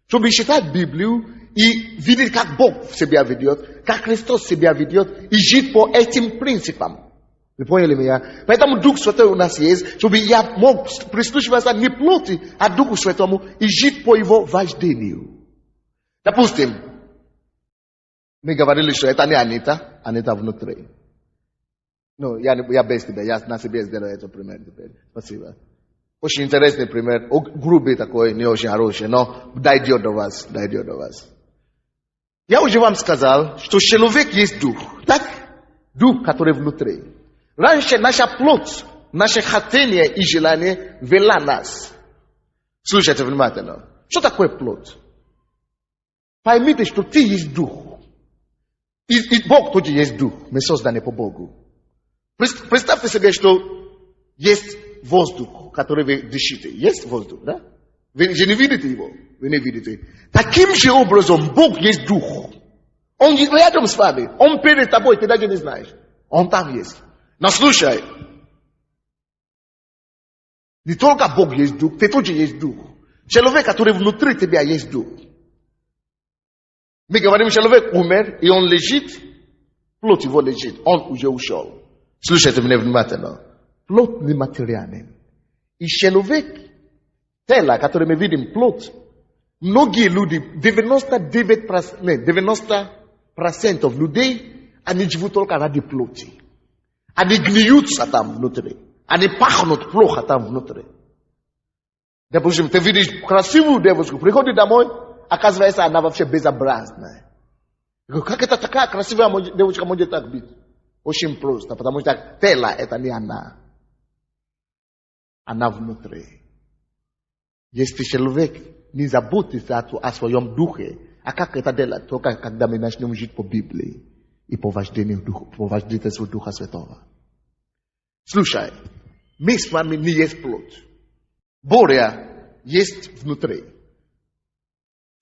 Чтобы читать Библию и видеть, как Бог себя ведет, как Христос себя ведет, и жить по этим принципам. Вы поняли меня? Поэтому Дух Святой у нас есть, чтобы я мог прислушиваться не плоти, а Духу Святому и жить по Его вождению. Допустим, мы говорили, что это не Анита, Анита внутри. Ну, я без тебя, я на себе сделаю этот пример теперь. Спасибо. Очень интересный пример, грубый такой, не очень хороший, но дойдет до вас. Я уже вам сказал, что человек есть дух, так? Дух, который внутри. Раньше наша плоть, наше хотение и желание вела нас. Слушайте внимательно. Что такое плоть? Поймите, что ты есть дух. И Бог тоже есть дух. Мы созданы по Богу. Представьте себе, что есть воздух, который вы дышите. Есть воздух, да? Вы же не видите его. Вы не видите. Таким же образом Бог есть дух. Он рядом с вами. Он перед тобой, ты даже не знаешь. Он там есть. Но слушай. Не только Бог есть дух, ты тоже есть дух. Человек, который внутри тебя есть дух. Мы говорим, человек умер, и он лежит, плоть его лежит, он уже ушел. Слушайте меня внимательно. Плоть нематериальный. И человек, тело, который мы видим, плоть, многие люди, 90% людей, они живут только ради плоти. Они гниются там внутри. Они пахнут плохо там внутри. Допустим, ты видишь красивую девушку, приходит домой, оказывается, она вообще безобразная. Я говорю, как это такая красивая девушка может так быть? Очень просто, потому что тело это не она. Она внутри. Если человек не заботится о своем духе, а как это делать? Только когда мы начнем жить по Библии и по вождительству Духа Святого. Слушай, мы с вами не есть плоть. Боря есть внутри.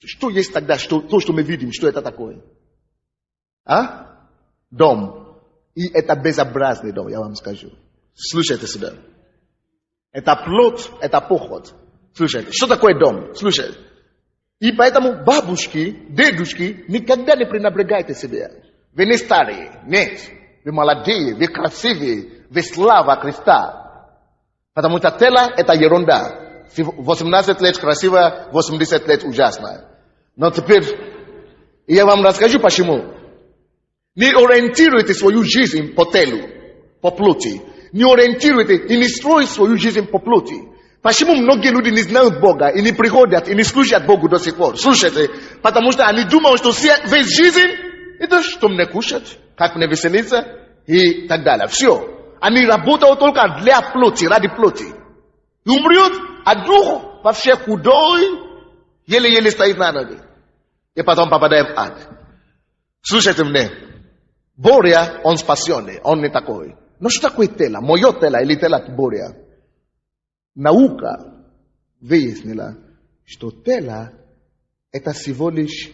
Что есть тогда, то, что мы видим, что это такое? А? Дом. И это безобразный дом, я вам скажу. Слушайте сюда. Это плоть, это похоть. Слушайте, что такое дом? Слушайте. И поэтому бабушки, дедушки, никогда не пренебрегайте себе. Вы не старые, нет. Вы молодые, вы красивые, вы слава Христа. Потому что тело это ерунда. 18 лет красиво, 80 лет ужасно. Но теперь я вам расскажу почему. Не ориентируйте свою жизнь по телу, по плоти. Не ориентируйте и не стройте свою жизнь по плоти. Почему многие люди не знают Бога и не приходят и не служат Богу до сих пор? Слушайте, потому что они думают, что весь жизнь это что мне кушать, как мне веселиться и так далее. Все. Они работают только для плоти, ради плоти. И умрет, а дух вообще худой, еле-еле стоит на ноги. И потом попадает в ад. Слушайте меня. Боря, он спасенный, он не такой. Но что такое тело? Мое тело или тело Боря? Наука выяснила, что тело это всего лишь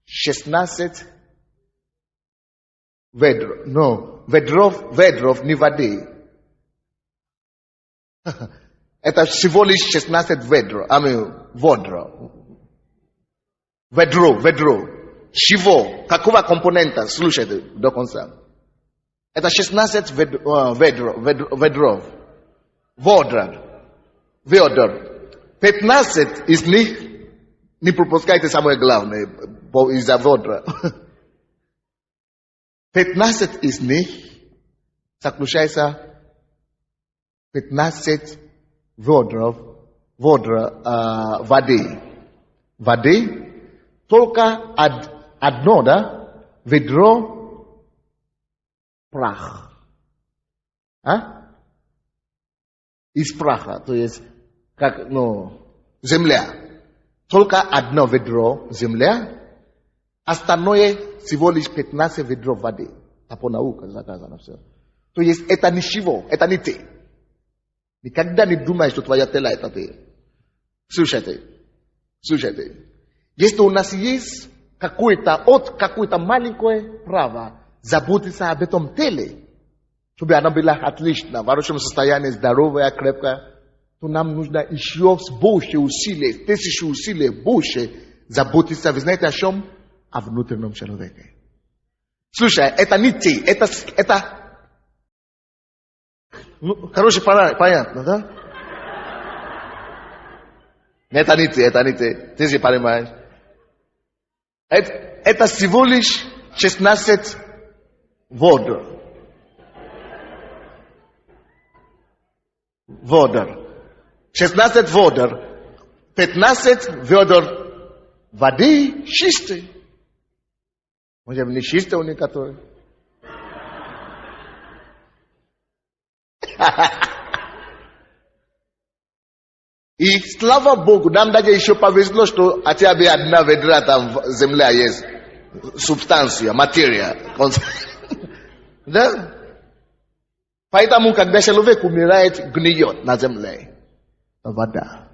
16 ведров не воды. Это всего лишь 16 ведро. Ведро. Чего? Какого компонента? Слушайте до конца. Это 16 ведров. Ведр. 15 из них не пропускайте самое главное из-за ведра. 15 из них заключается 15 ведров воды. Только одно, да? Ведро прах. Из праха, то есть, как, земля. Только одно ведро земля, остальное всего лишь 15 ведро воды. А по науке заказано все. То есть, это ничего, это не ты. Никогда не думай, что твоя тело это ты. Слушайте. Если у нас есть какое-то маленькое право заботиться об этом теле, чтобы оно было отлично, в хорошем состоянии, здоровое, крепкое, то нам нужно еще больше усилий, 1000 усилий больше заботиться, вы знаете о чем? О внутреннем человеке. Слушай, это не ты, это ну, короче, понятно, да? Это не ты, ты же понимаешь. Это всего лишь 16 водор. 16 водор. 15 ведер воды чистой. Может, не чистой у некоторых. И слава Богу, нам даже еще повезло, что хотя бы одна ведра там в земле есть. Субстанция, материя. Да? Поэтому, когда человек умирает, гниет на земле. Вода.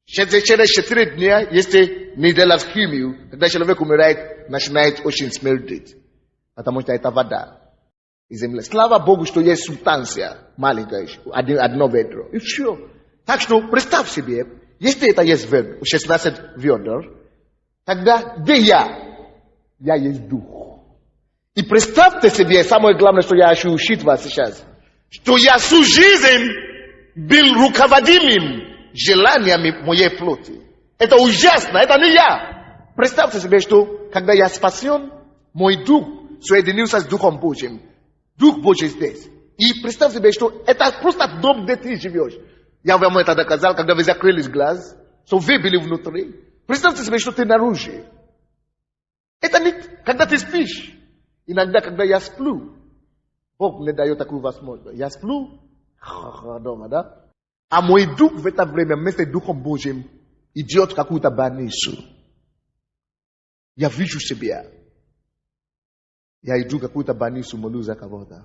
Через 4 дня, если не делать химию, когда человек умирает, начинает очень смердить. Потому что это вода. И земля. Слава Богу, что есть субстанция маленькая, одно ведро. И все. Так что представь себе, если это есть 16 ведер, тогда где я? Я есть дух. И представьте себе, самое главное, что я хочу учить вас сейчас, что я всю жизнь был руководимым желаниями моей плоти. Это ужасно, это не я. Представьте себе, что когда я спасен, мой дух соединился с Духом Божьим. Дух Божий здесь. И представьте себе, что это просто дом, где ты живешь. Я вам это доказал, когда вы закрыли глаз, что вы были внутри. Представьте себе, что ты наружу. Это не когда ты спишь. Иногда, когда я сплю, Бог мне дает такую возможность. Я сплю дома, да? А мой дух в это время вместе с Духом Божьим идет в какую-то больницу. Я вижу себя. Я иду в какую-то больницу, молюсь за кого-то.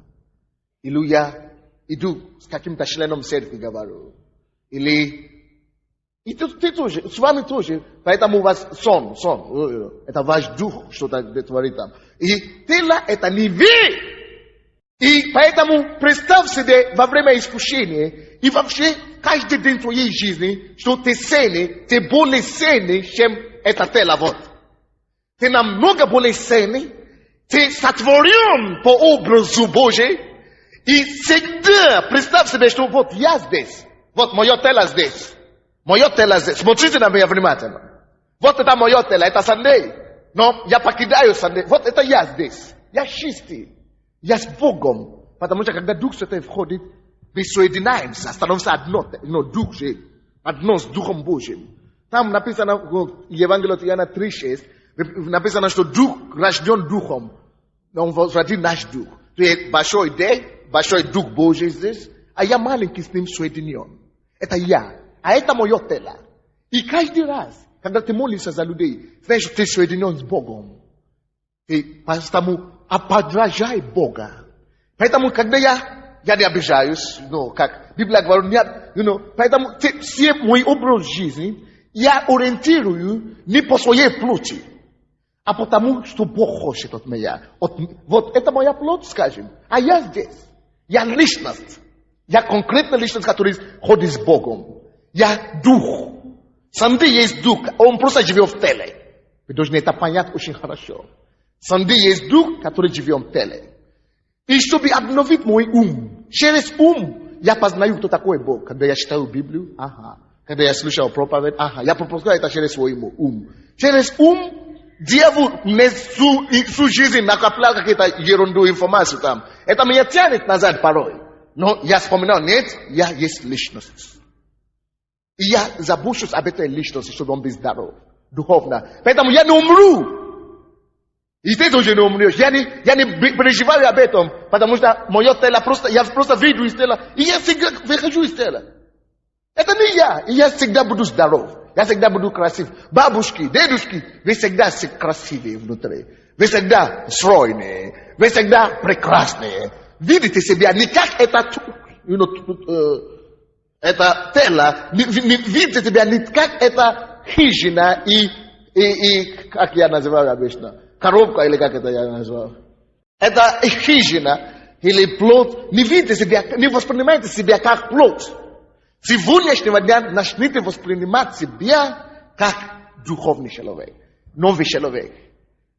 Или я иду с каким-то членом церкви говорю. Или... И ты тоже, с вами тоже. Поэтому у вас сон. Это ваш дух, что-то творит там. И тело это не вы. И поэтому представь себе во время искушения и вообще каждый день твоей жизни, что ты ценный, ты более ценный, чем это тело вот. Ты намного более ценный, ты сотворен по образу Божий. И всегда представь себе, что вот я здесь, вот мое тело здесь. Мое тело здесь. Смотрите на меня внимательно. Вот это мое тело, это Сандей. Но я покидаю Сандей. Вот это я здесь. Я чистый. Я с Богом. Потому что когда Дух Святой входит, мы соединяемся, становимся одно. Но Дух же одно с Духом Божьим. Там написано в Евангелии от Иоанна 3:6, написано, что Дух рожден Духом. Он возвратит наш Дух. То есть большой Дух Божий здесь, а я маленький с ним соединен. Это я. А это мое тело. И каждый раз, когда ты молишься за людей, знаешь, что ты соединен с Богом. Ты поэтому подражай Бога. Поэтому, когда я не обижаюсь, как Библия говорит, поэтому все мой образ жизни я ориентирую не по своей плоти, а потому, что Бог хочет от меня. Вот это моя плоть, скажем, а я здесь. Я личность. Я конкретная личность, которая ходит с Богом. Я дух. Сандей есть дух, он просто живет в теле. Вы должны это понять очень хорошо. Сандей есть дух, который живет в теле. И чтобы обновить мой ум, через ум я познаю, кто такой Бог. Когда я читаю Библию, когда я слушаю проповедь, я пропускаю это через свой ум. Через ум дьявол мне всю жизнь накоплял какие-то ерунду, информацию там. Это меня тянет назад порой. Но я вспоминал, нет, я есть личность. И я забочусь об этой личности, чтобы он был здоров, духовно. Поэтому я не умру. И ты тоже не умрешь. Я не переживаю об этом, потому что мое тело я просто выйду из тела, и я всегда выхожу из тела. Это не я. И я всегда буду здоров. Я всегда буду красив. Бабушки, дедушки, вы всегда красивые внутри. Вы всегда стройные. Вы всегда прекрасные. Видите себя не как это тело, не видите себя не как это хижина и И как я называю обычно? Коробка или как это я называю? Это хижина или плод. Не видите себя, не воспринимайте себя как плод. С сегодняшнего дня начните воспринимать себя как духовный человек, новый человек.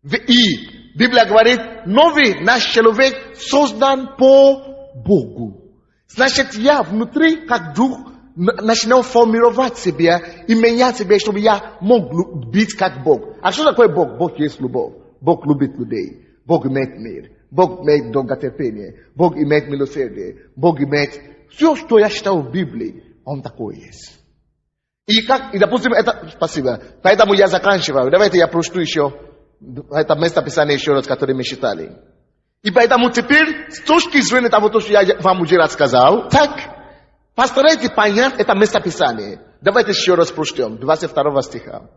И Библия говорит, новый наш человек создан по Богу. Значит, я внутри, как дух, начинаю формировать себя и менять себя, чтобы я мог быть как Бог. А что такое Бог? Бог есть любовь. Бог любит людей. Бог имеет мир. Бог имеет долготерпение. Бог имеет милосердие. Бог имеет все, что я читал в Библии. Он такой есть. И допустим, это... Спасибо. Поэтому я заканчиваю. Давайте я прочту еще это местописание еще раз, которое мы читали. И поэтому теперь, с точки зрения того, что я вам уже рассказал, так, постарайтесь понять это местописание. Давайте еще раз прочтем, 22 стиха.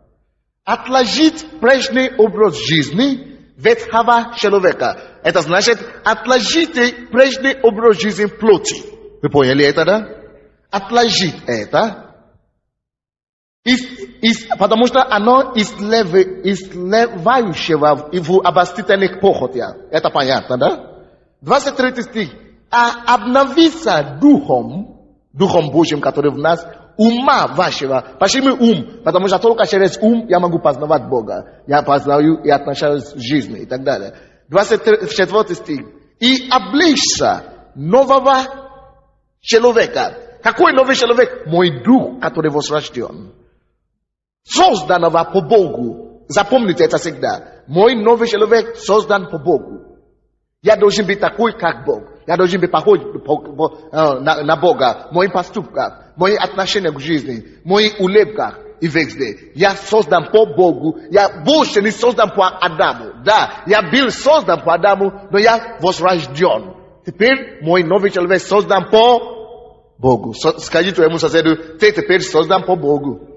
Отложить прежний образ жизни ветхого человека. Это значит, отложите прежний образ жизни плоти. Вы поняли это, да? Отложить это. Потому что оно изливающего в обостительных похотях. Это понятно, да? 23 стих. А обновиться духом Божьим, который в нас, ума вашего. Почему ум? Потому что только через ум я могу познавать Бога. Я познаю и отношаюсь к жизни и так далее. 24 стих. И облечься нового человека. Какой новый человек? Мой дух, который возрожден. Созданного по Богу. Запомните это всегда. Мой новый человек создан по Богу. Я должен быть такой, как Бог. Я должен быть похож на Бога. В моих поступках, в моих отношениях к жизни, в моих улыбках и везде. Я создан по Богу. Я больше не создан по Адаму. Да, я был создан по Адаму, но я возрожден. Теперь мой новый человек создан по Богу. Скажите твоему соседу, ты теперь создан по Богу.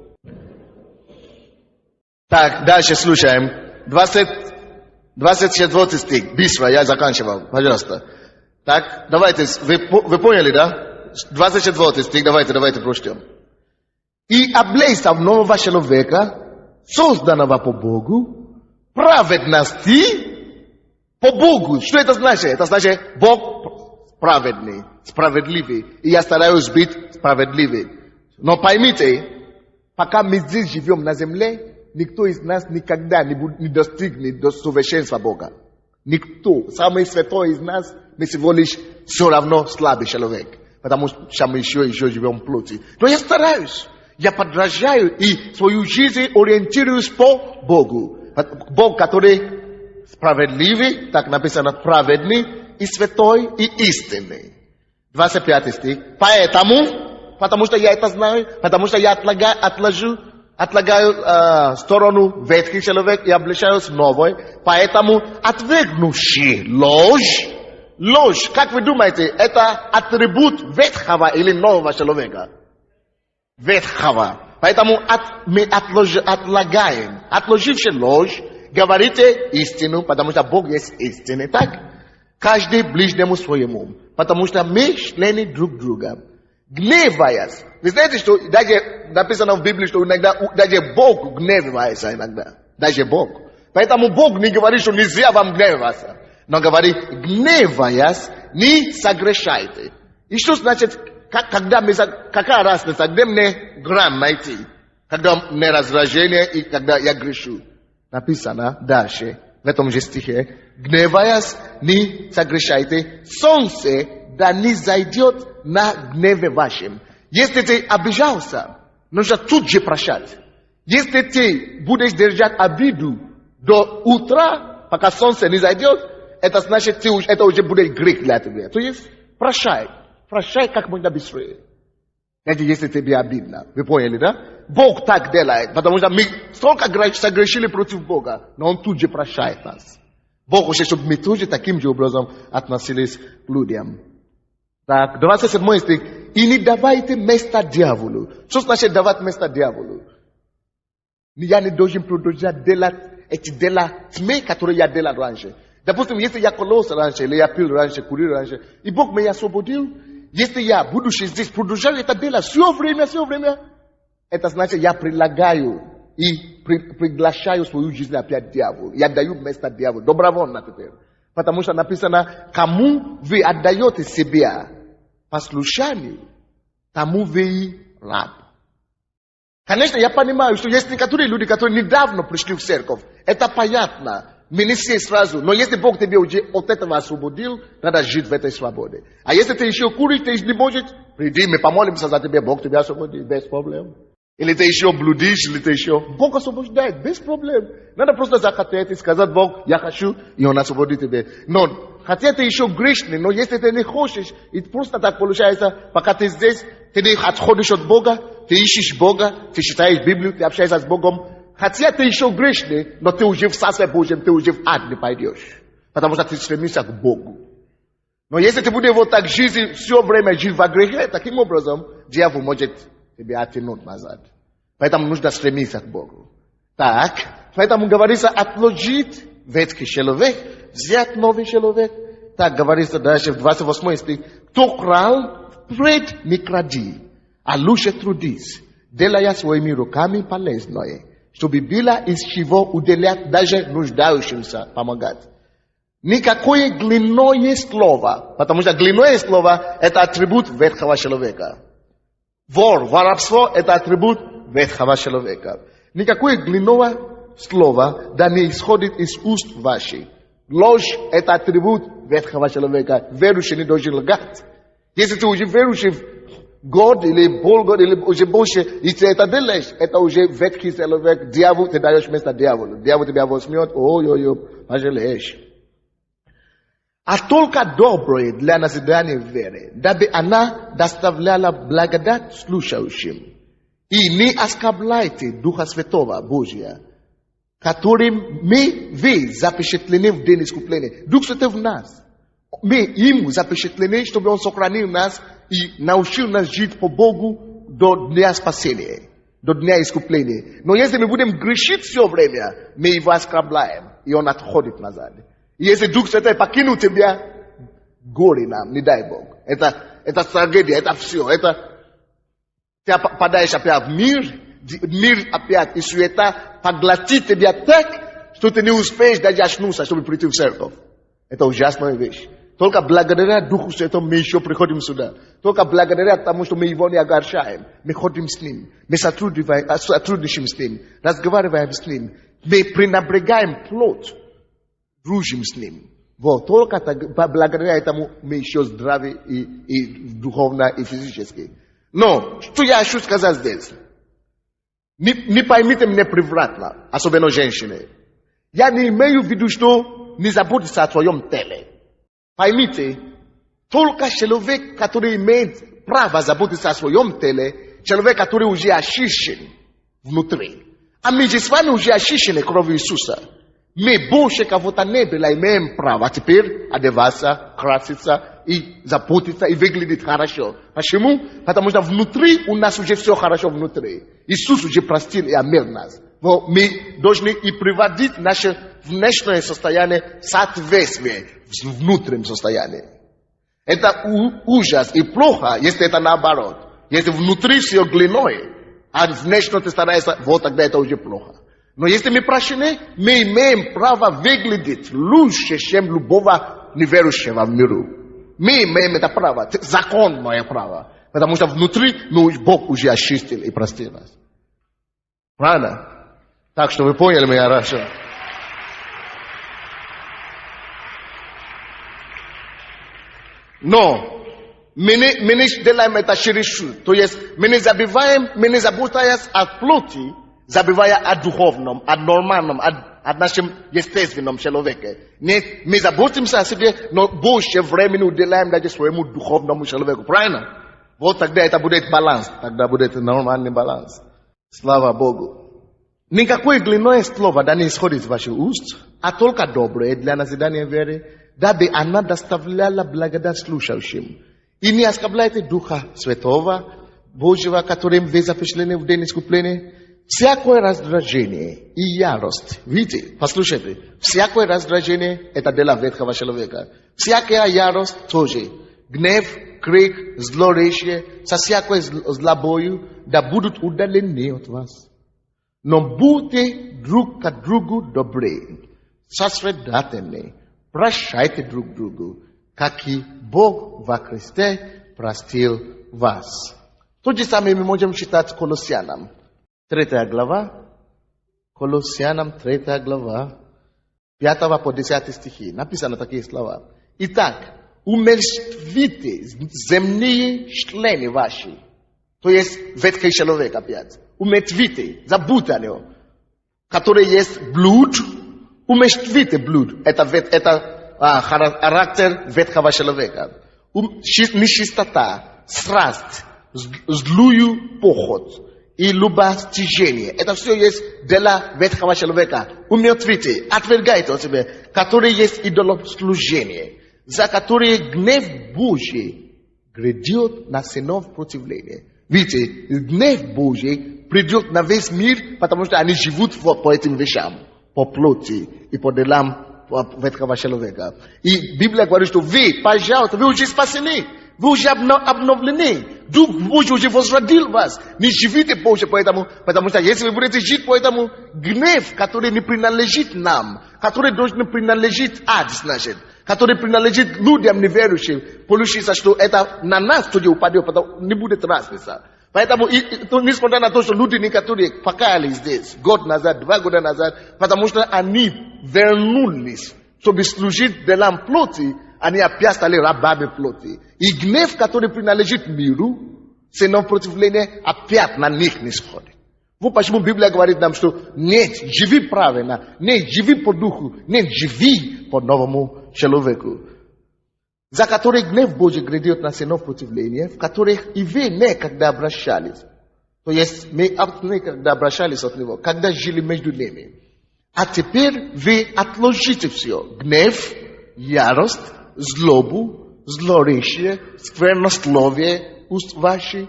Так, дальше слушаем. 24 стих. Быстро, я заканчивал. Пожалуйста. Так, давайте, вы поняли, да? 24 стих, давайте прочтем. И облейся в нового человека, созданного по Богу, праведности по Богу. Что это значит? Это значит, Бог праведный, справедливый. И я стараюсь быть справедливым. Но поймите, пока мы здесь живем на земле, никто из нас никогда не достигнет до совершенства Бога. Никто. Самый святой из нас, мы всего лишь все равно слабый человек. Потому что мы еще живем в плоти. Но я стараюсь. Я подражаю и свою жизнь ориентируюсь по Богу. Бог, который справедливый, так написано, праведный, и святой, и истинный. 25 стих. Потому что я это знаю, потому что я отлагаю в сторону ветхий человек и обличаюсь новой. Поэтому отвергнувши ложь, как вы думаете, это атрибут ветхого или нового человека? Ветхого. Поэтому мы отлагаем. Отложивши ложь, говорите истину, потому что Бог есть истина. Так? Каждый ближнему своему. Потому что мы члены друг друга. Гневаясь. Вы знаете, что даже написано в Библии, что иногда даже Бог гневается иногда. Даже Бог. Поэтому Бог не говорит, что нельзя вам гневаться. Но говорит, гневаясь, не согрешайте. И что значит, какая разница, где мне грамм найти? Когда мне раздражение и когда я грешу. Написано дальше, в этом же стихе, гневаясь, не согрешайте. Солнце да не зайдет на гневе вашем. Если ты обижался, нужно тут же прощать. Если ты будешь держать обиду до утра, пока солнце не зайдет, это значит, это уже будет грех для тебя. То есть, прощай как можно быстрее. Это если тебе обидно. Вы поняли, да? Бог так делает, потому что мы столько согрешили против Бога, но Он тут же прощает нас. Бог хочет, чтобы мы тоже таким же образом относились к людям. Так, 27 стих. И не давайте место дьяволу. Что значит давать место дьяволу? Я не должен продолжать делать эти дела тьмы, которые я делал раньше. Допустим, если я кололся раньше, или я пил раньше, курил раньше, и Бог меня освободил, если я, будучи здесь, продолжаю это дело все время, это значит, я прилагаю и приглашаю в свою жизнь опять дьявол. Я даю место дьяволу. Добровольно теперь. Потому что написано, кому вы отдаете себя послушанию, тому вы и раб. Конечно, я понимаю, что есть некоторые люди, которые недавно пришли в церковь. Это понятно. Мы не все сразу. Но если Бог тебя уже от этого освободил, надо жить в этой свободе. А если ты еще куришь, ты не можешь, приди, мы помолимся за тебя, Бог тебя освободит, без проблем. Или ты еще блудишь, или ты еще... Бог освобождает, без проблем. Надо просто захотеть и сказать, Бог, я хочу, и Он освободит тебя. Но, хотя ты еще грешный, но если ты не хочешь, и просто так получается, пока ты здесь, ты не отходишь от Бога, ты ищешь Бога, ты читаешь Библию, ты общаешься с Богом. Хотя ты еще грешный, но ты уже в Царстве Божьем, ты уже в ад не пойдешь. Потому что ты стремишься к Богу. Но если ты будешь вот так жить, все время жить во грехе, таким образом, дьявол может тебя оттянуть назад. Поэтому нужно стремиться к Богу. Так, поэтому говорится, отложить ветхий человек, взять новый человек. Так говорится дальше в 28 стих. Кто крал, впредь не кради, а лучше трудись, делая своими руками полезное, чтобы было из чего уделять даже нуждающимся помогать. Никакое глиное слово, потому что глиное слово – это атрибут ветхого человека. Вор, воровство – это атрибут ветхого человека. Никакое глиное слово да не исходит из уст ваших. Ложь – это атрибут ветхого человека. Верующий не должен лгать. Если ты уже верующий в Год или Бог, или уже больше, и ты это делаешь, это уже ветхий человек, дьявол, ты даешь место дьяволу. Дьявол тебя возьмет, ой-ой-ой, пожалеешь. А только доброе для назидания веры, дабы она доставляла благодать слушающим. И не оскорбляйте Духа Святого Божия, которым вы запечатлены в день искупления. Дух Святой в нас. Мы ему запечатлены, чтобы он сохранил нас и научил нас жить по Богу до дня спасения, до дня искупления. Но если мы будем грешить все время, мы его оскорбляем, и он отходит назад. И если Дух Святой покинул тебя, горе нам, не дай Бог. Это трагедия, это все. Ты попадаешь опять в мир опять, и суета поглотит тебя так, что ты не успеешь даже очнуться, чтобы прийти в церковь. Это ужасная вещь. Только благодаря Духу Святому мы еще приходим сюда. Только благодаря тому, что мы его не огорчаем. Мы ходим с ним. Мы сотрудничаем с ним. Разговариваем с ним. Мы пренебрегаем плоть. Дружим с ним. Вот. Только благодаря этому мы еще здравы и духовно, и физически. Но, что я хочу сказать здесь? Не поймите меня превратно, особенно женщины. Я не имею в виду, что не заботиться о своем теле. Поймите, только человек, который имеет право заботиться о своем теле, человек, который уже очищен внутри. А мы же с вами уже очищены кровью Иисуса. Мы больше кого-то не было имеем право теперь одеваться, краситься и заботиться, и выглядеть хорошо. Почему? Потому что внутри у нас уже все хорошо внутри. Иисус уже простил и омыл нас. Но мы должны и приводить наше внешнее состояние в соответствие с внутренним состоянием. Это ужас и плохо, если это наоборот. Если внутри все глиное, а внешне ты стараешься, вот тогда это уже плохо. Но если мы прощены, мы имеем право выглядеть лучше, чем любого неверующего в миру. Мы имеем это право, законное право. Потому что внутри Бог уже очистил и простил нас. Правильно? Так что вы поняли меня хорошо. Но мы не делаем это чересчур. То есть мы не забываем, мы не заботаем о плоти, забывая о духовном, о нормальном, о нашем естественном человеке. Мы заботимся о себе, но больше времени уделяем даже своему духовному человеку. Правильно? Вот тогда это будет баланс. Тогда будет нормальный баланс. Слава Богу. Никакое глиное слово да не исходит из ваших уст, а только доброе для назидания веры, дабы она доставляла благодать слушающим. И не оскорбляйте Духа Святого Божьего, которым вы запечатлены в день искупления. Всякое раздражение и ярость. Видите, послушайте. Всякое раздражение – это дело ветхого человека. Всякая ярость тоже. Гнев, крик, злоречие, со всякой злобою да будут удалены от вас. но будьте друг к другу добры, сострадательны, прощайте друг другу, как и Бог во Христе простил вас. То же самое мы можем читать Колоссянам, 3 глава, Колоссянам 3 глава, 5 по 10 стихи. Написано такие слова. Итак, умерщвите земные члены ваши, то есть ветхий человек опять. Умертвите, забудьте о нем, который есть блуд, умерщвите блуд. Это характер ветхого человека. Нечистота, страсть, злую похоть и любостяжение. Это все есть дела ветхого человека. Умертвите, отвергайте от себя, который есть идолослужение, за которые гнев Божий грядет на сынов противления. Видите, гнев Божий придет на весь мир, потому что они живут по этим вещам, по плоти и по делам ветхого человека. И Библия говорит, что вы, пожалуйста, вы уже спасены, вы уже обновлены. Дух Божий уже возродил вас. Не живите больше по этому, потому что если вы будете жить по этому, гнев, который не принадлежит нам, который должен принадлежить значит, который принадлежит людям неверующим, получится, что это на нас тоже упадет, потому не будет разницы. Поэтому, несмотря на то, что люди некоторые покаялись здесь, год назад, 2 года назад, потому что они вернулись, чтобы служить делам плоти, они опять стали рабами плоти. И гнев, который принадлежит миру, сынов противления, опять на них не сходит. Вот почему Библия говорит нам, что нет, живи правильно, нет, живи по духу, нет, живи по новому человеку, за который гнев Божий грядет на сынов противления, в которых и вы некогда обращались. То есть мы некогда обращались от него, когда жили между ними. А теперь вы отложите все. Гнев, ярость, злобу, злоречие, сквернословие, уст ваши.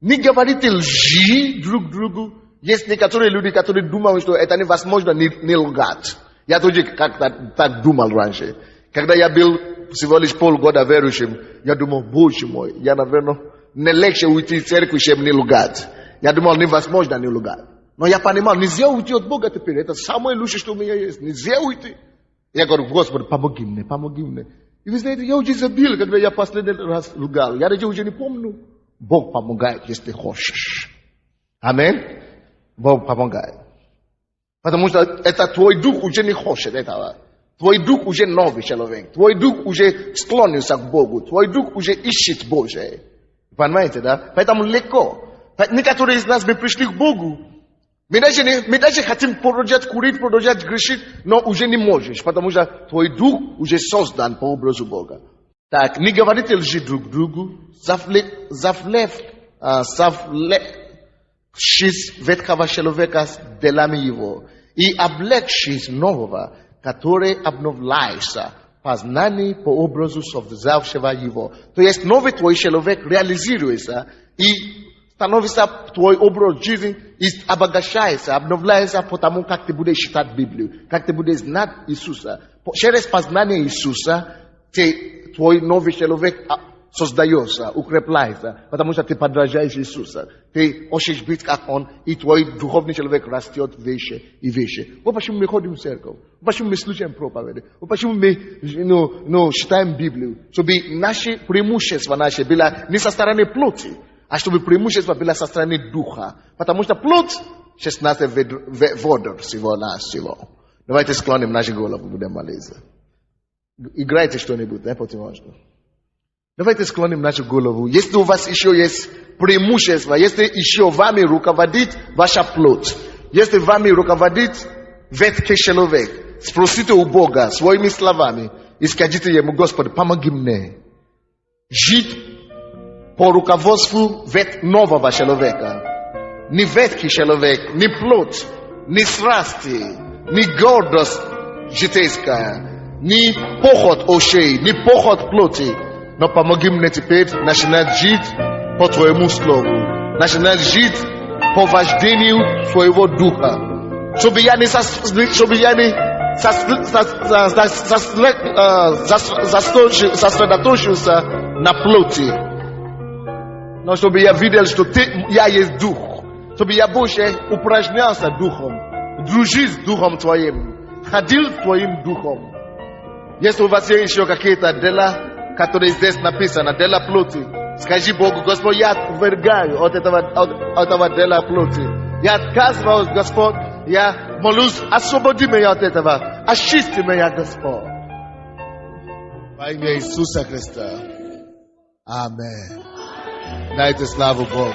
Не говорите лжи друг другу. Есть некоторые люди, которые думают, что это невозможно не лгать. Я тоже как-то так думал раньше. Когда я был всего лишь полгода верующим, я думал, Боже мой, я, наверное, не легче уйти из церкви, чем не лгать. Я думал, невозможно не лгать. Но я понимал, нельзя уйти от Бога теперь. Это самое лучшее, что у меня есть. Нельзя уйти. Я говорю, Господи, помоги мне, помоги мне. И вы знаете, я уже забыл, когда я последний раз лгал. Я даже уже не помню. Бог помогает, если хочешь. Аминь. Бог помогает. Потому что это твой дух уже не хочет этого. Твой дух уже новый человек. Твой дух уже склонился к Богу. Твой дух уже ищет Божие. Понимаете, да? Поэтому легко. Некоторые из нас мы пришли к Богу. Мы даже хотим продолжать курить, продолжать грешить, но уже не можешь, потому что твой дух уже создан по образу Бога. Так, не говорите лжи друг другу, завлекшись ветхого человека с делами его, и облегшись нового, который обновляется по знанию по образу создавшего его. То есть новый твой человек реализируется и становится твой образ жизни и обогащается, обновляется потому, как ты будешь читать Библию, как ты будешь знать Иисуса. Через познание Иисуса твой новый человек создается, укрепляется, потому что ты подражаешь Иисуса. Ты хочешь быть как Он, и твой духовный человек растет выше и выше. Вот почему мы ходим в церковь, вот почему мы слушаем проповеди, вот почему мы читаем Библию, чтобы наши преимущества было не со стороны плоти, а чтобы преимущество было со стороны духа. Потому что плоть 16 водор всего-навсего. Давайте склоним наши головы, будем молиться. Играйте что-нибудь, не потихоньку. Давайте склоним нашу голову. Если у вас еще есть преимущество, если еще вами руководит ваша плоть, если вами руководит ветхий человек, спросите у Бога своими словами и скажите Ему, Господи, помоги мне жить по руководству нового человека. Не ветхий человек, не плоть, не страсти, не гордость житейская, не похоть очей, не похоть плоти. Но помоги мне теперь начинать жить по Твоему Слову, начинать жить по вождению Своего Духа. Чтобы я не сосредоточился на плоти, но чтобы я видел, что я есть Дух. Тобі я більше упражнявся духом. Дружи с духом твоим. Ходил твоим духом. Если у вас есть еще какие-то дела, которые здесь написано, дела плоти, скажи Богу: Господь, я отвергаю от этого дела плоти. Я отказываюсь, Господь, я молюсь, освободи меня от этого, очисти меня, Господь. Во имя Иисуса Христа. Аминь. Дайте славу Богу.